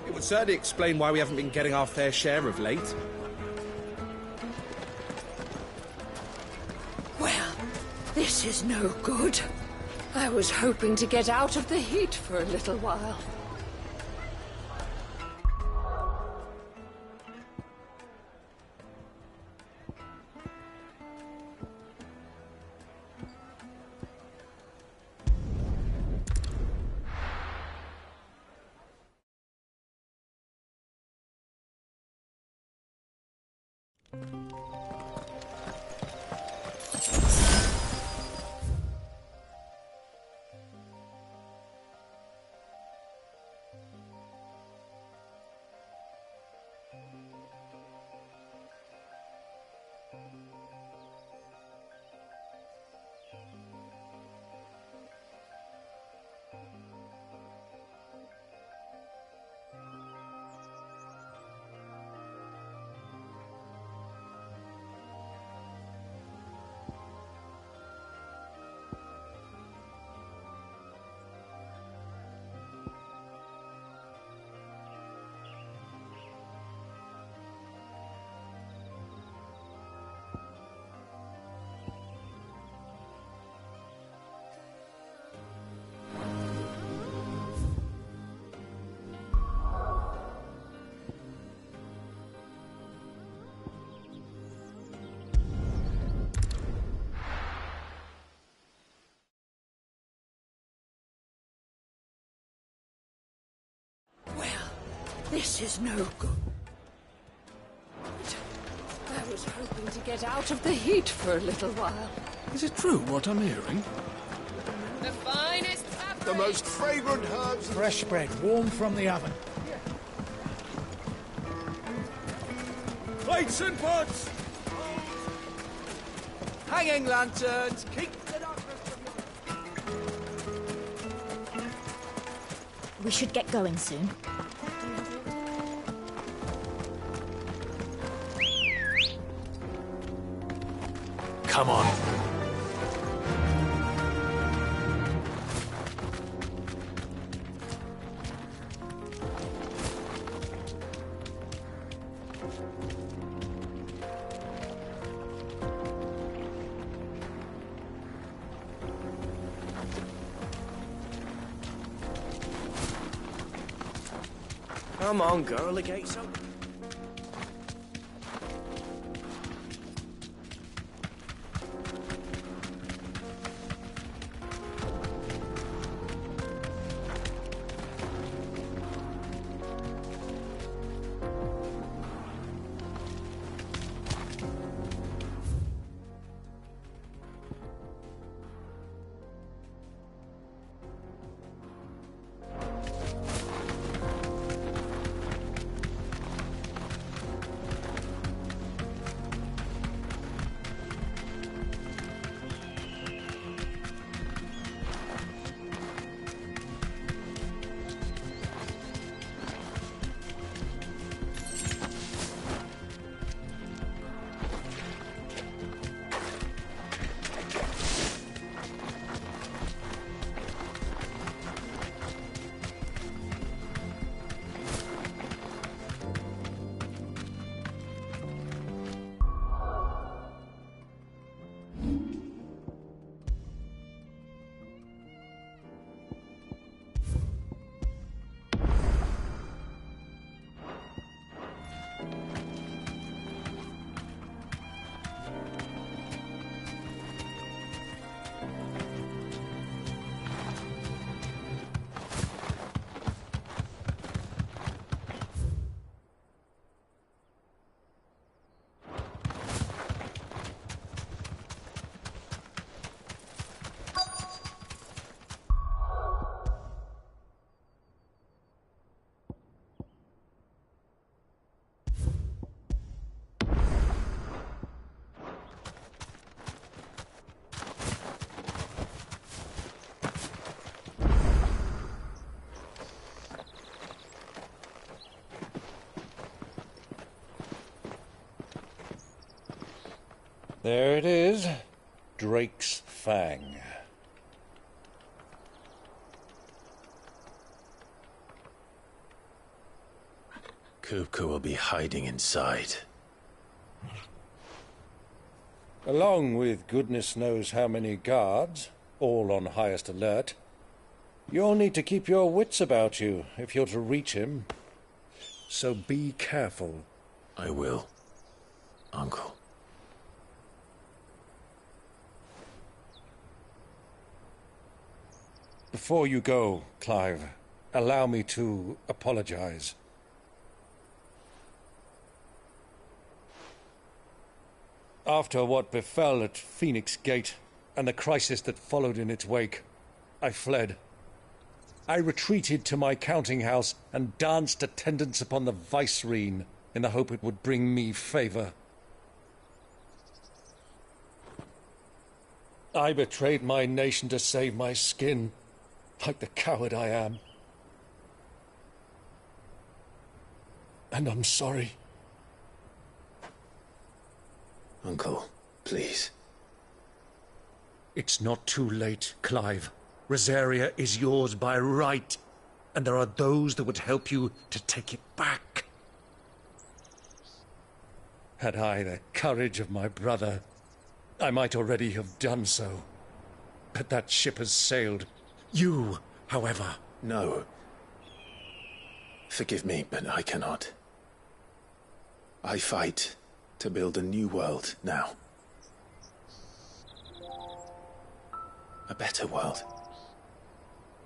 It would certainly explain why we haven't been getting our fair share of late.
Well, this is no good. I was hoping to get out of the heat for a little while. This is no good. I was hoping to get out of the heat for a little while.
Is it true what I'm hearing?
The finest fabrics.
The most fragrant herbs.
Fresh bread, warm from the oven.
Plates and pots.
Hanging lanterns. Keep it up.
We should get going soon.
Come on.
Come on, girl, the gate's open.
There it is. Drake's Fang.
Kupka will be hiding inside.
Along with goodness knows how many guards, all on highest alert. You'll need to keep your wits about you if you're to reach him. So be careful.
I will, Uncle.
Before you go, Clive, allow me to apologize. After what befell at Phoenix Gate and the crisis that followed in its wake, I fled. I retreated to my counting house and danced attendance upon the vicereine in the hope it would bring me favor. I betrayed my nation to save my skin, like the coward I am. And I'm sorry.
Uncle, please.
It's not too late, Clive. Rosaria is yours by right, and there are those that would help you to take it back. Had I the courage of my brother, I might already have done so. But that ship has sailed. You, however...
No. Forgive me, but I cannot. I fight to build a new world now. A better world.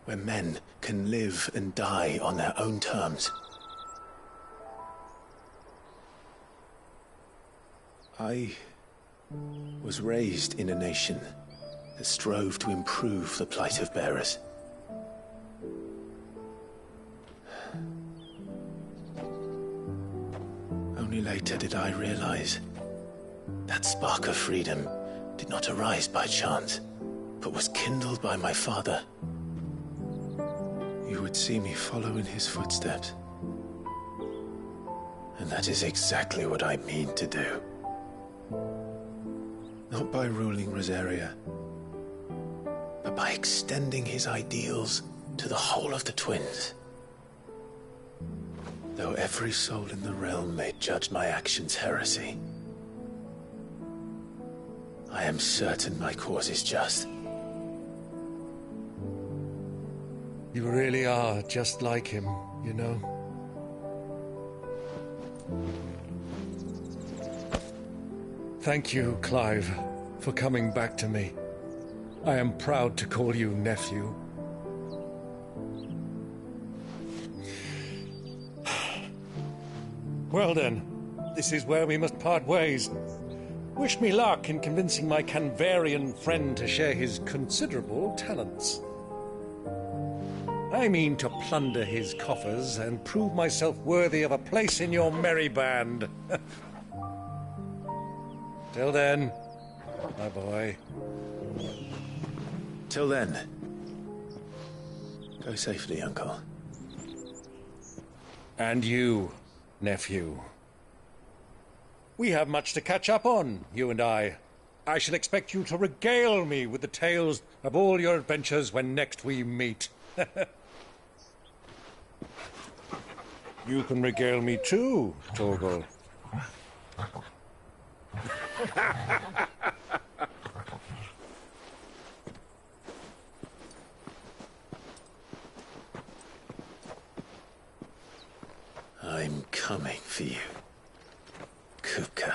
Where men can live and die on their own terms. I was raised in a nation that strove to improve the plight of bearers. Only later did I realize that spark of freedom did not arise by chance, but was kindled by my father. You would see me follow in his footsteps. And that is exactly what I mean to do. Not by ruling Rosaria, but by extending his ideals to the whole of the twins. Though every soul in the realm may judge my actions heresy, I am certain my cause is just.
You really are just like him, you know. Thank you, Clive, for coming back to me. I am proud to call you nephew. Well then, this is where we must part ways. Wish me luck in convincing my Canvarian friend to share his considerable talents. I mean to plunder his coffers and prove myself worthy of a place in your merry band. Till then, my boy.
Till then. Go safely, Uncle.
And you, nephew. We have much to catch up on, you and I. I shall expect you to regale me with the tales of all your adventures when next we meet. You can regale me too, Torgal.
I'm coming for you, Kupka.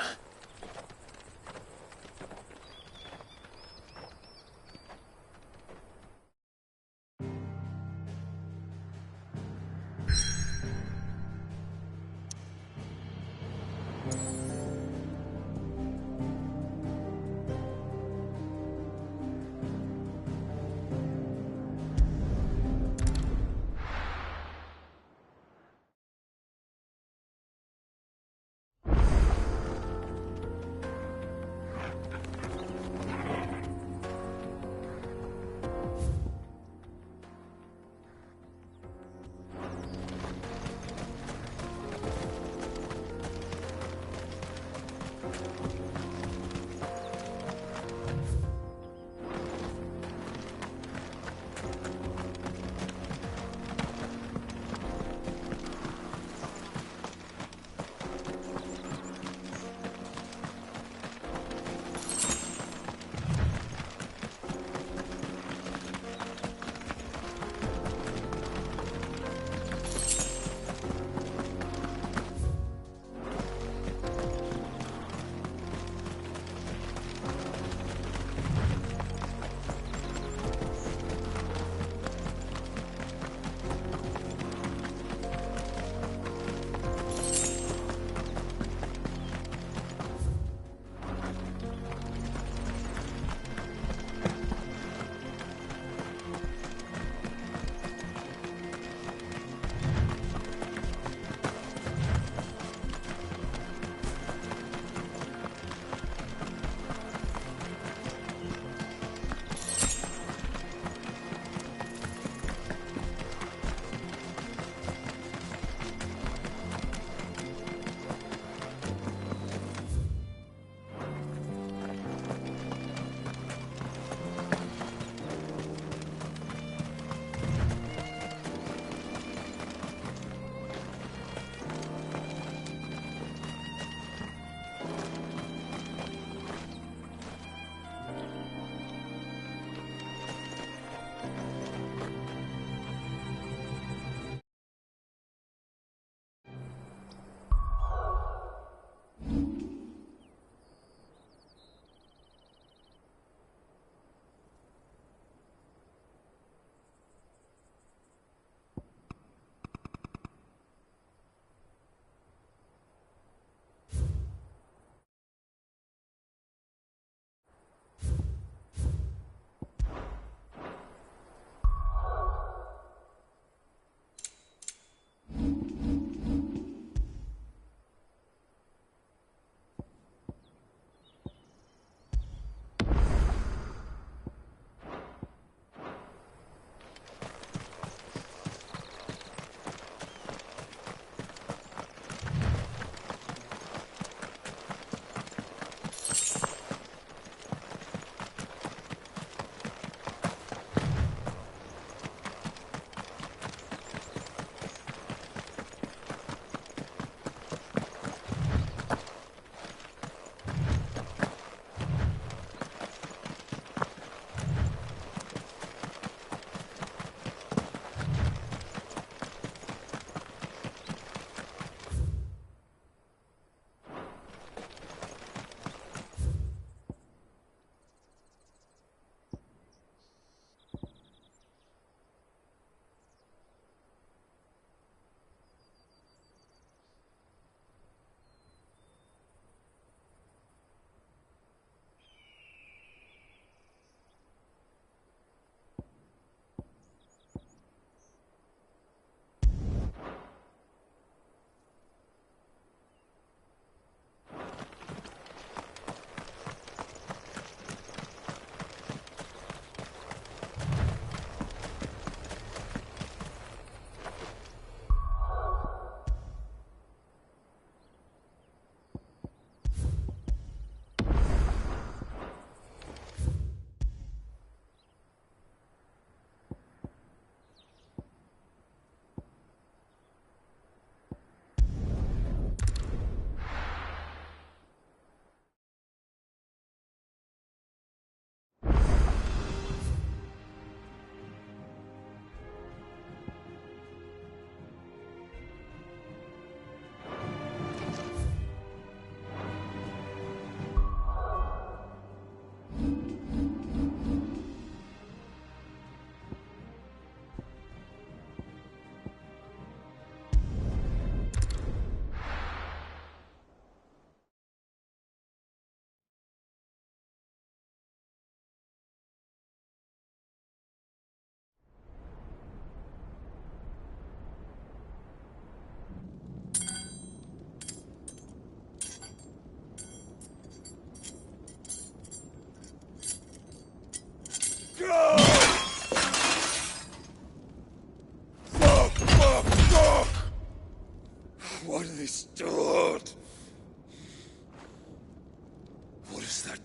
has that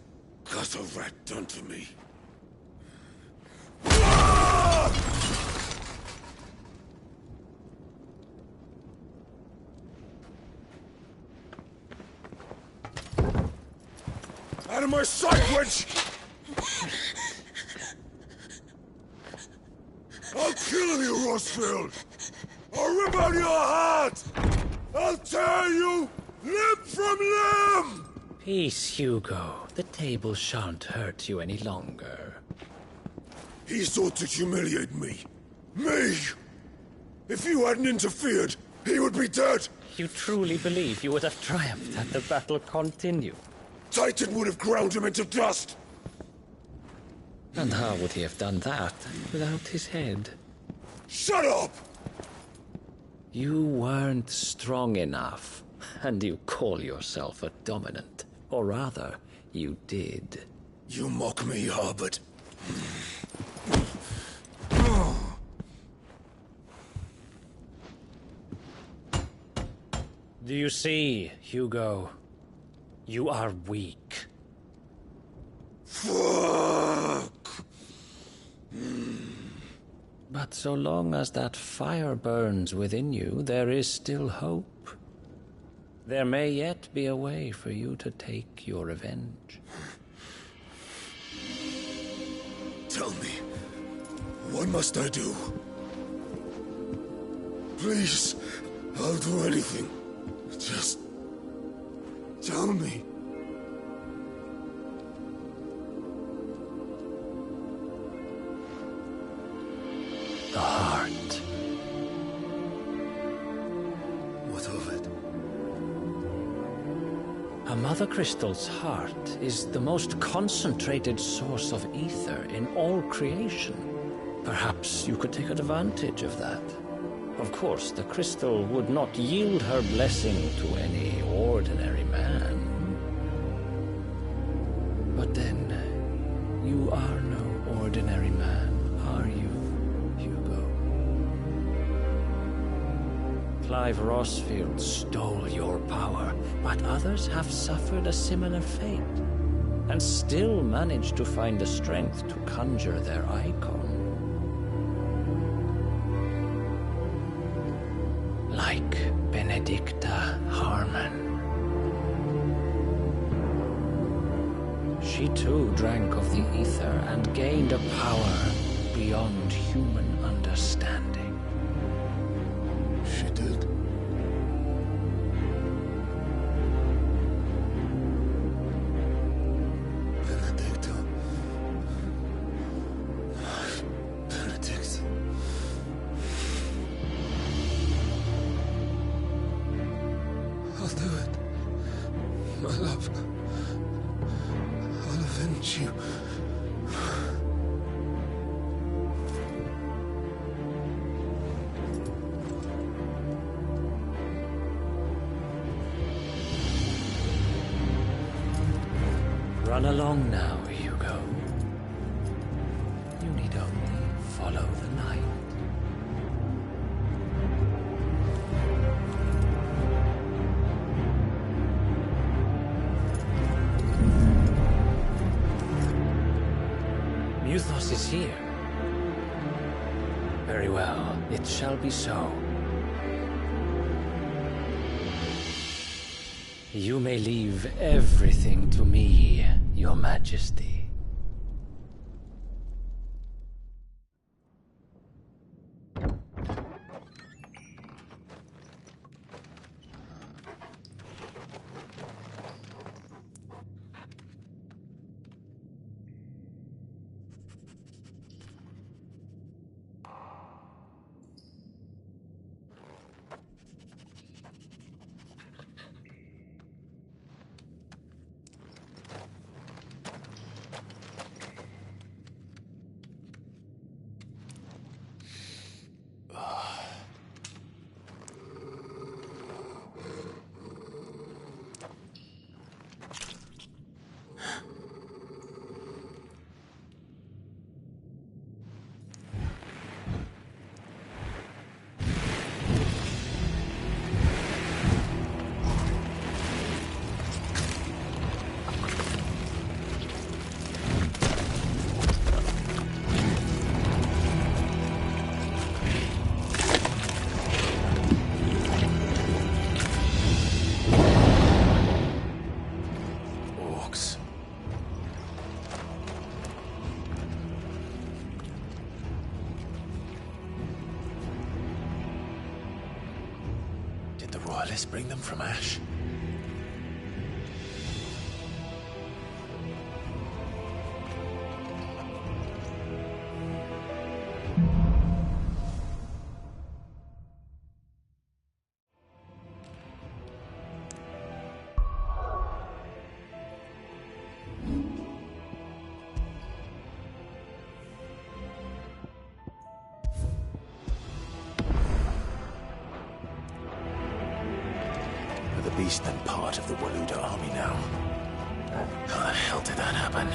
gutter rat done to me? Out of my sight, wench! I'll kill you, Rossfield! I'll rip out your heart! I'll tear you limb from limb!
Peace, Hugo. The table shan't hurt you any longer.
He sought to humiliate me. Me! If you hadn't interfered, he would be dead!
You truly believe you would have triumphed had the battle continued?
Titan would have ground him into dust!
And how would he have done that without his head?
Shut up!
You weren't strong enough, and you call yourself a dominant. Or rather, you did.
You mock me, Harbert.
Do you see, Hugo? You are weak.
Fuck!
But so long as that fire burns within you, there is still hope. There may yet be a way for you to take your revenge.
Tell me, what must I do? Please, I'll do anything. Just tell me.
The heart.
What of it?
A Mother Crystal's heart is the most concentrated source of ether in all creation. Perhaps you could take advantage of that. Of course, the crystal would not yield her blessing to any ordinary man. But then, you are no ordinary man, are you, Hugo? Clive Rossfield stole your power, but others have suffered a similar fate, and still managed to find the strength to conjure their icon. Like Benedicta Harmon. She too drank of the ether and gained a power beyond human understanding.
She did. Benedicta. Benedict. I'll do it. My love. I'll avenge you.
Run along now, Hugo. You need only follow the light. Muthos is here. Very well, it shall be so. You may leave everything to me, Your Majesty.
let's bring them from ash. Beast then part of the Waluda army now. How the hell did that happen?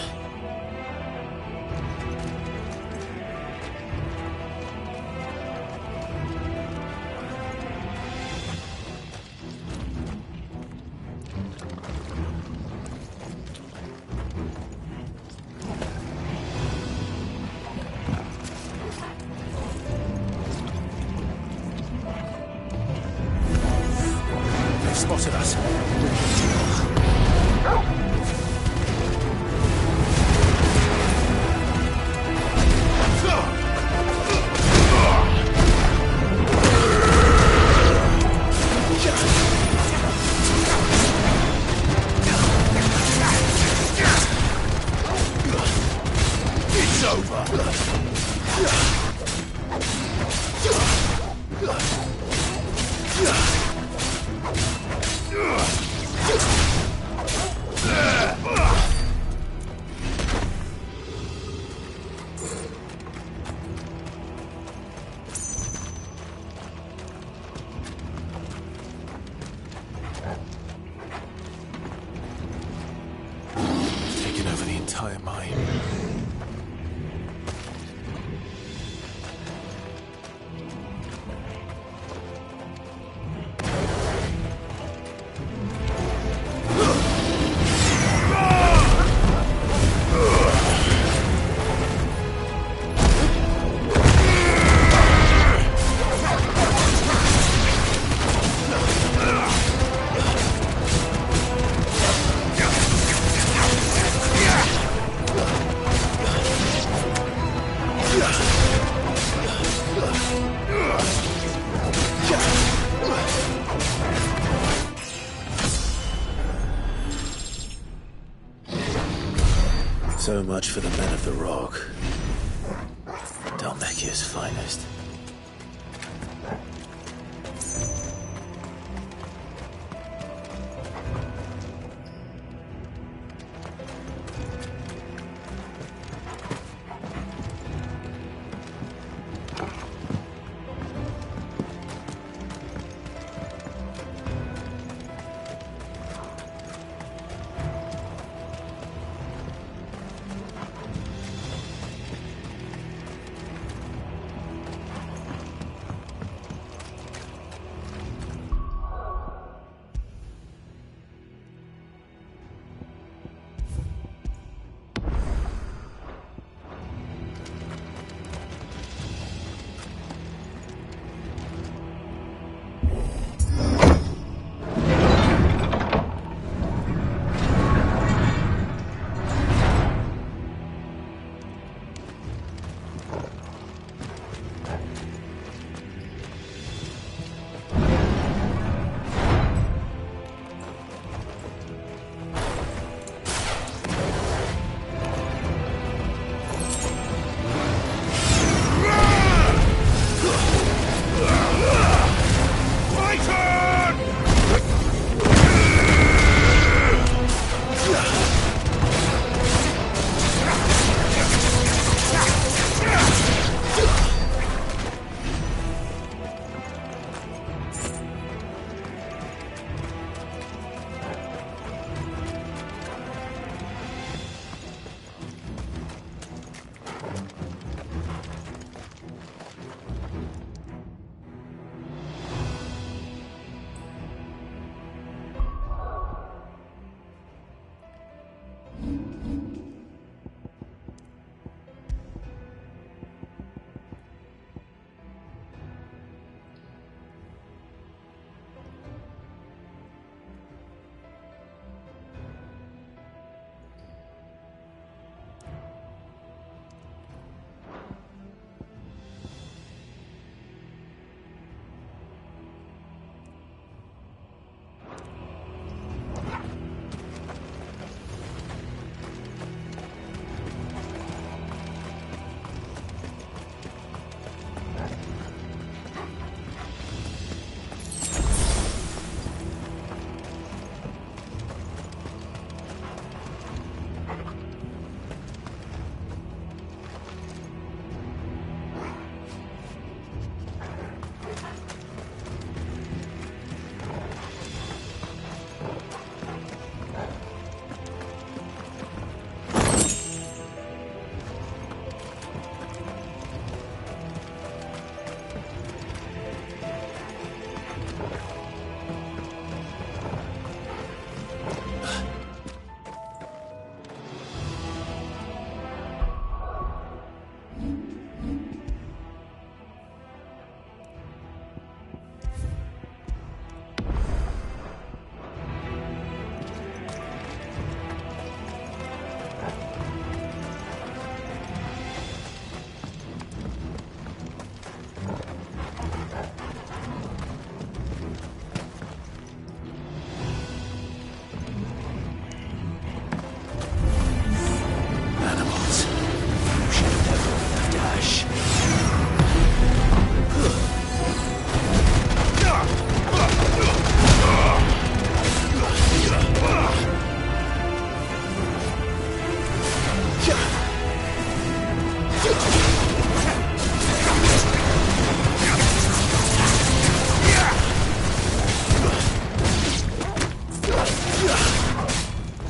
Spotted us. It's over. Taking over the entire mine. So much for the men of the Rock. Dhalmekia's finest.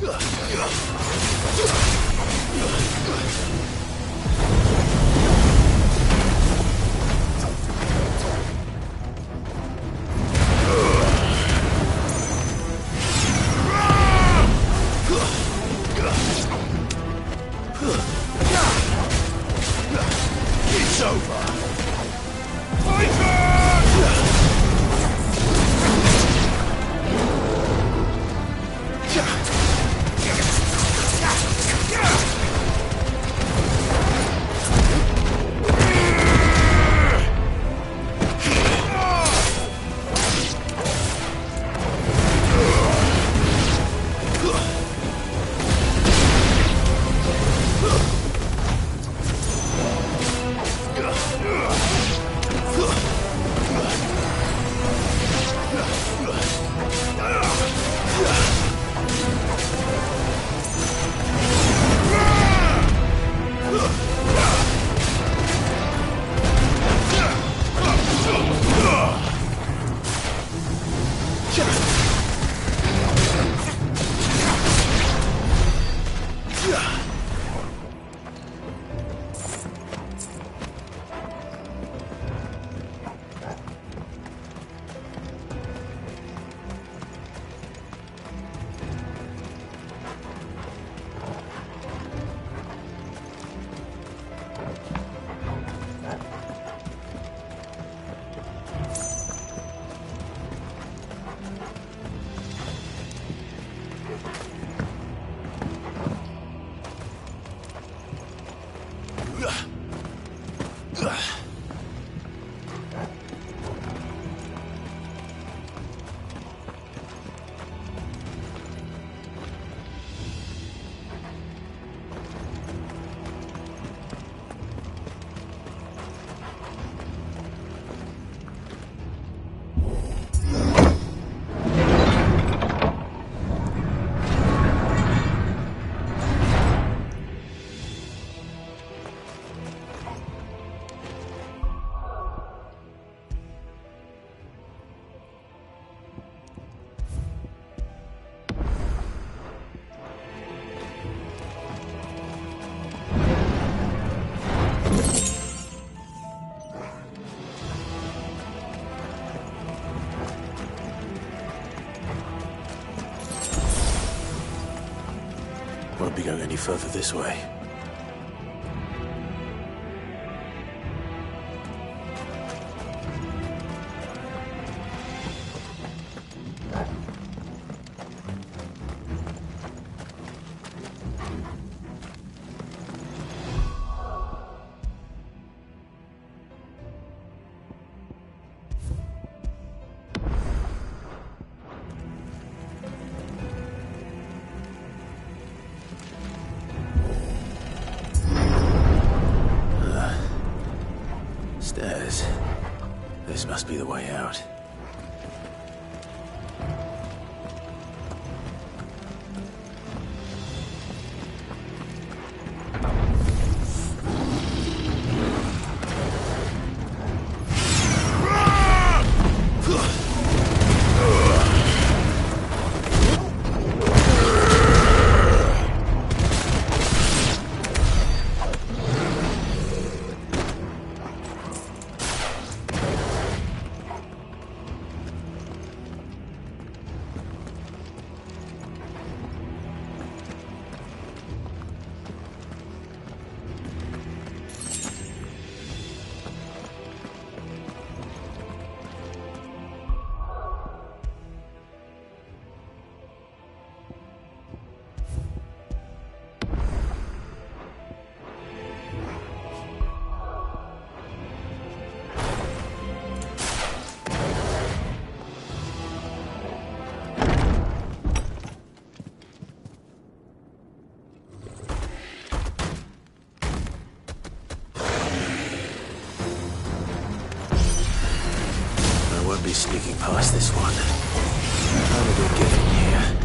It's over.
Won't be going any further this way. Stairs. This must be the way out. Be sneaking past this one. How did we get in here?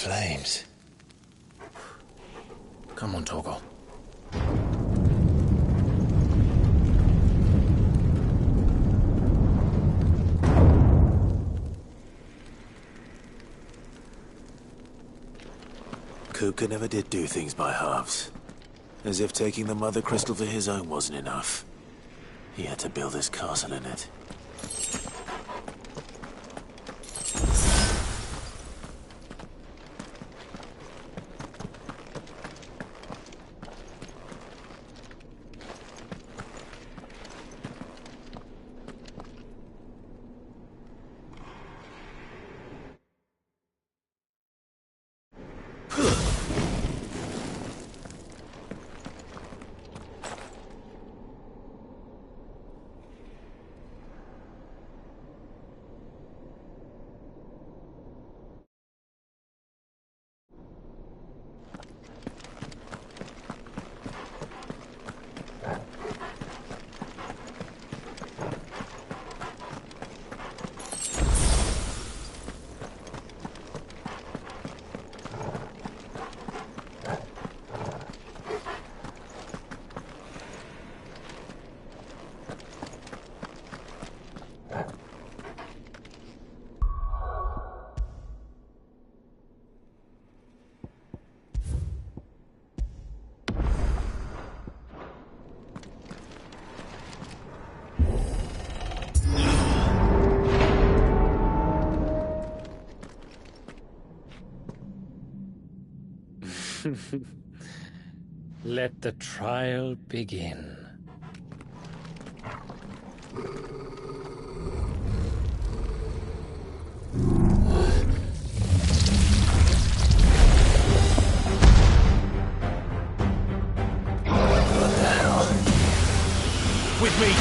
flames. Come on, Torgal. Kupka never did do things by halves. As if taking the Mother Crystal for his own wasn't enough. He had to build his castle in it.
Let the trial begin.
What the hell?
With me,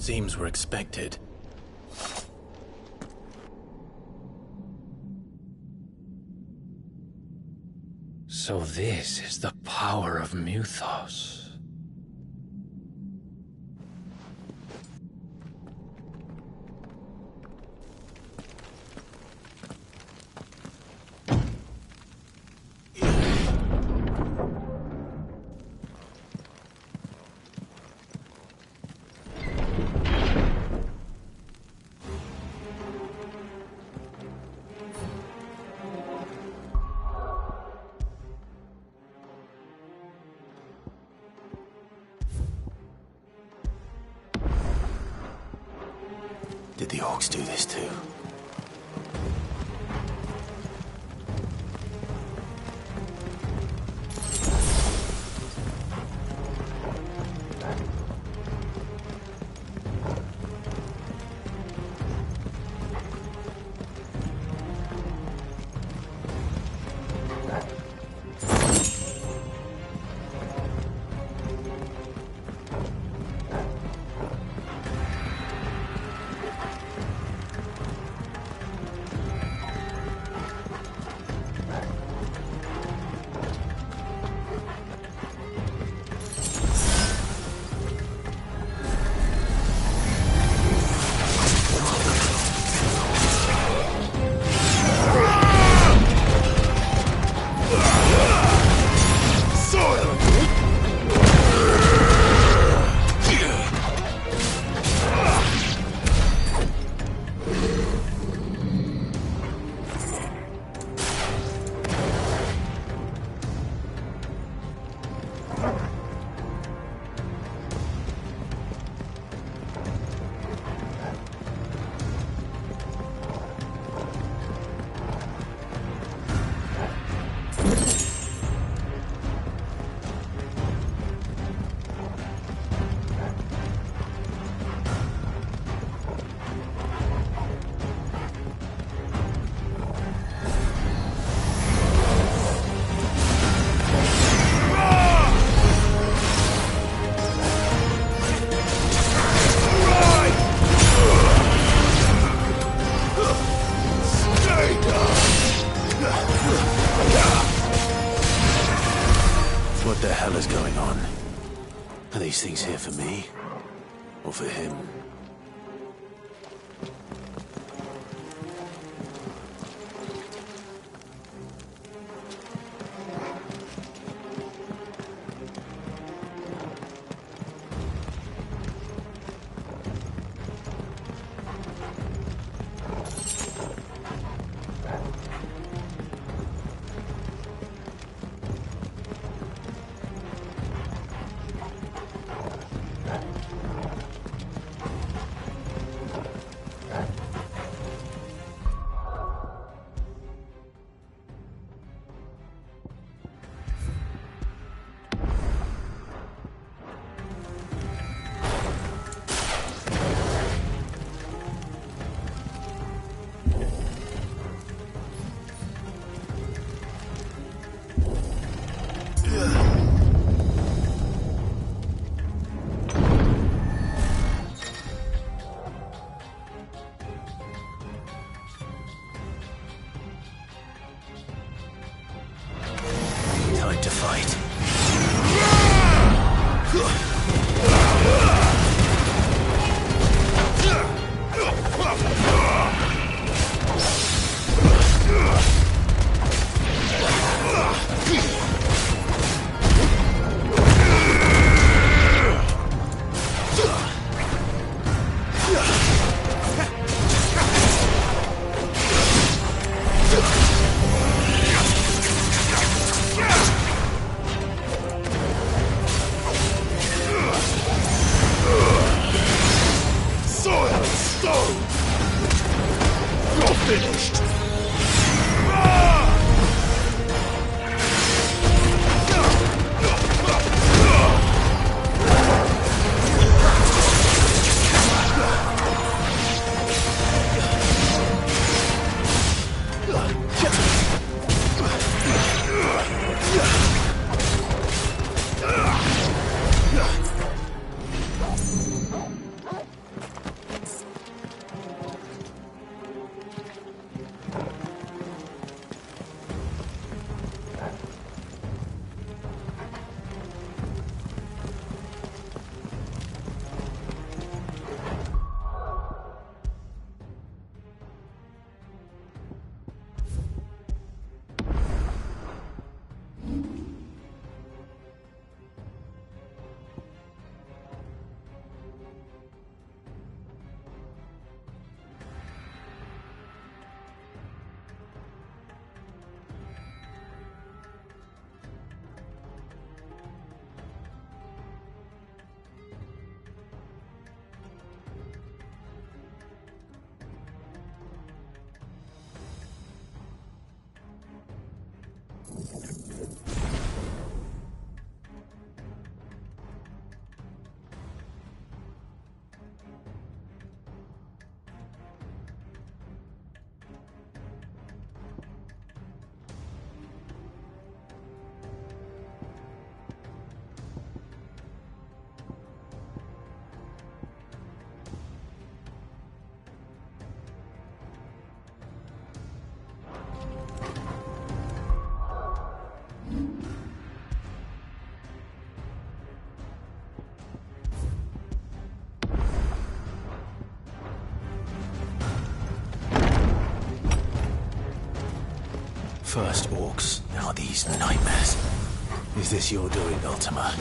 Seems we're expected.
So this is the power of Mythos.
Did the orcs do this too? What the hell is going on? Are these things here for me? Or for him? Time to fight. First orcs, now these nightmares. Is this your doing, Ultima?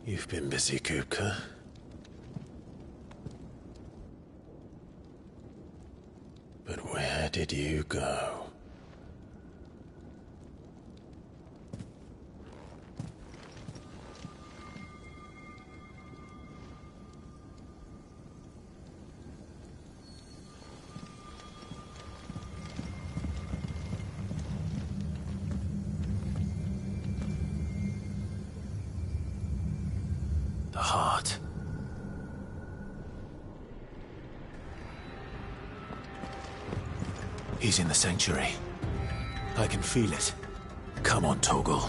You've been busy, Kupka. But where did you go? The heart. He's in the sanctuary. I can feel it. Come on, Torgal.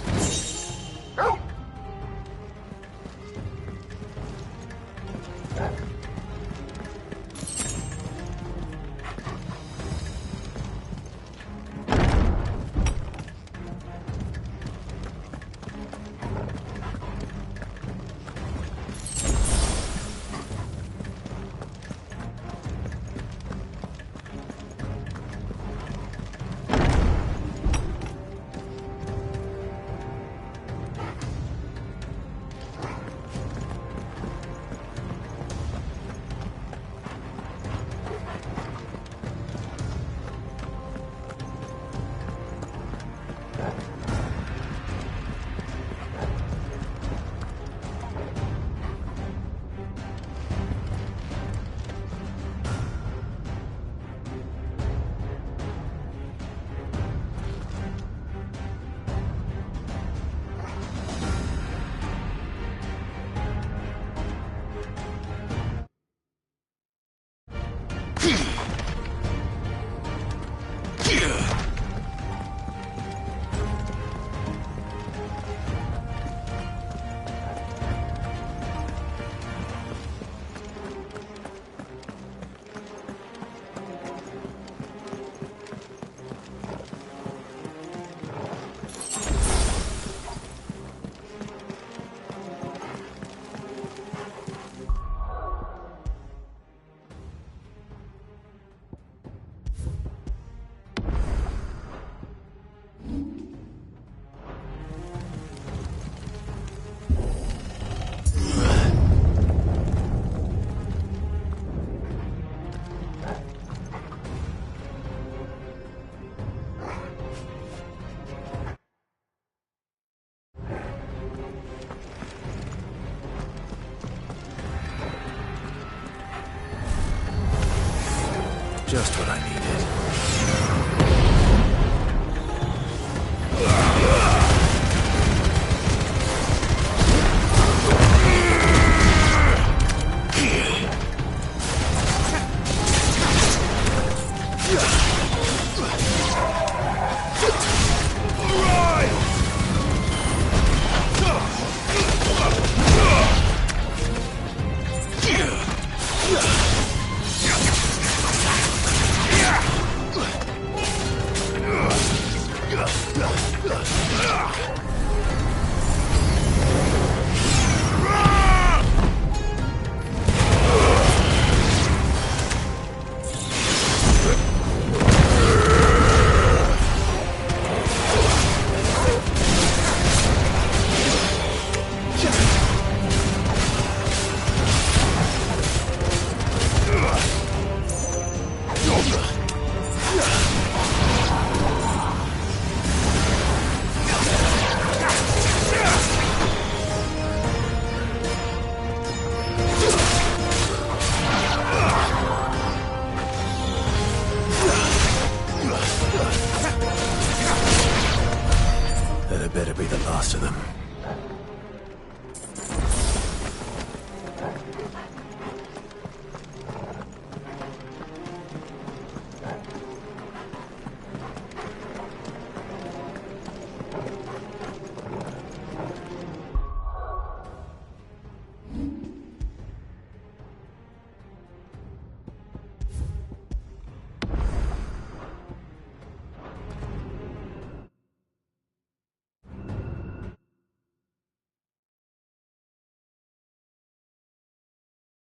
Just what I needed.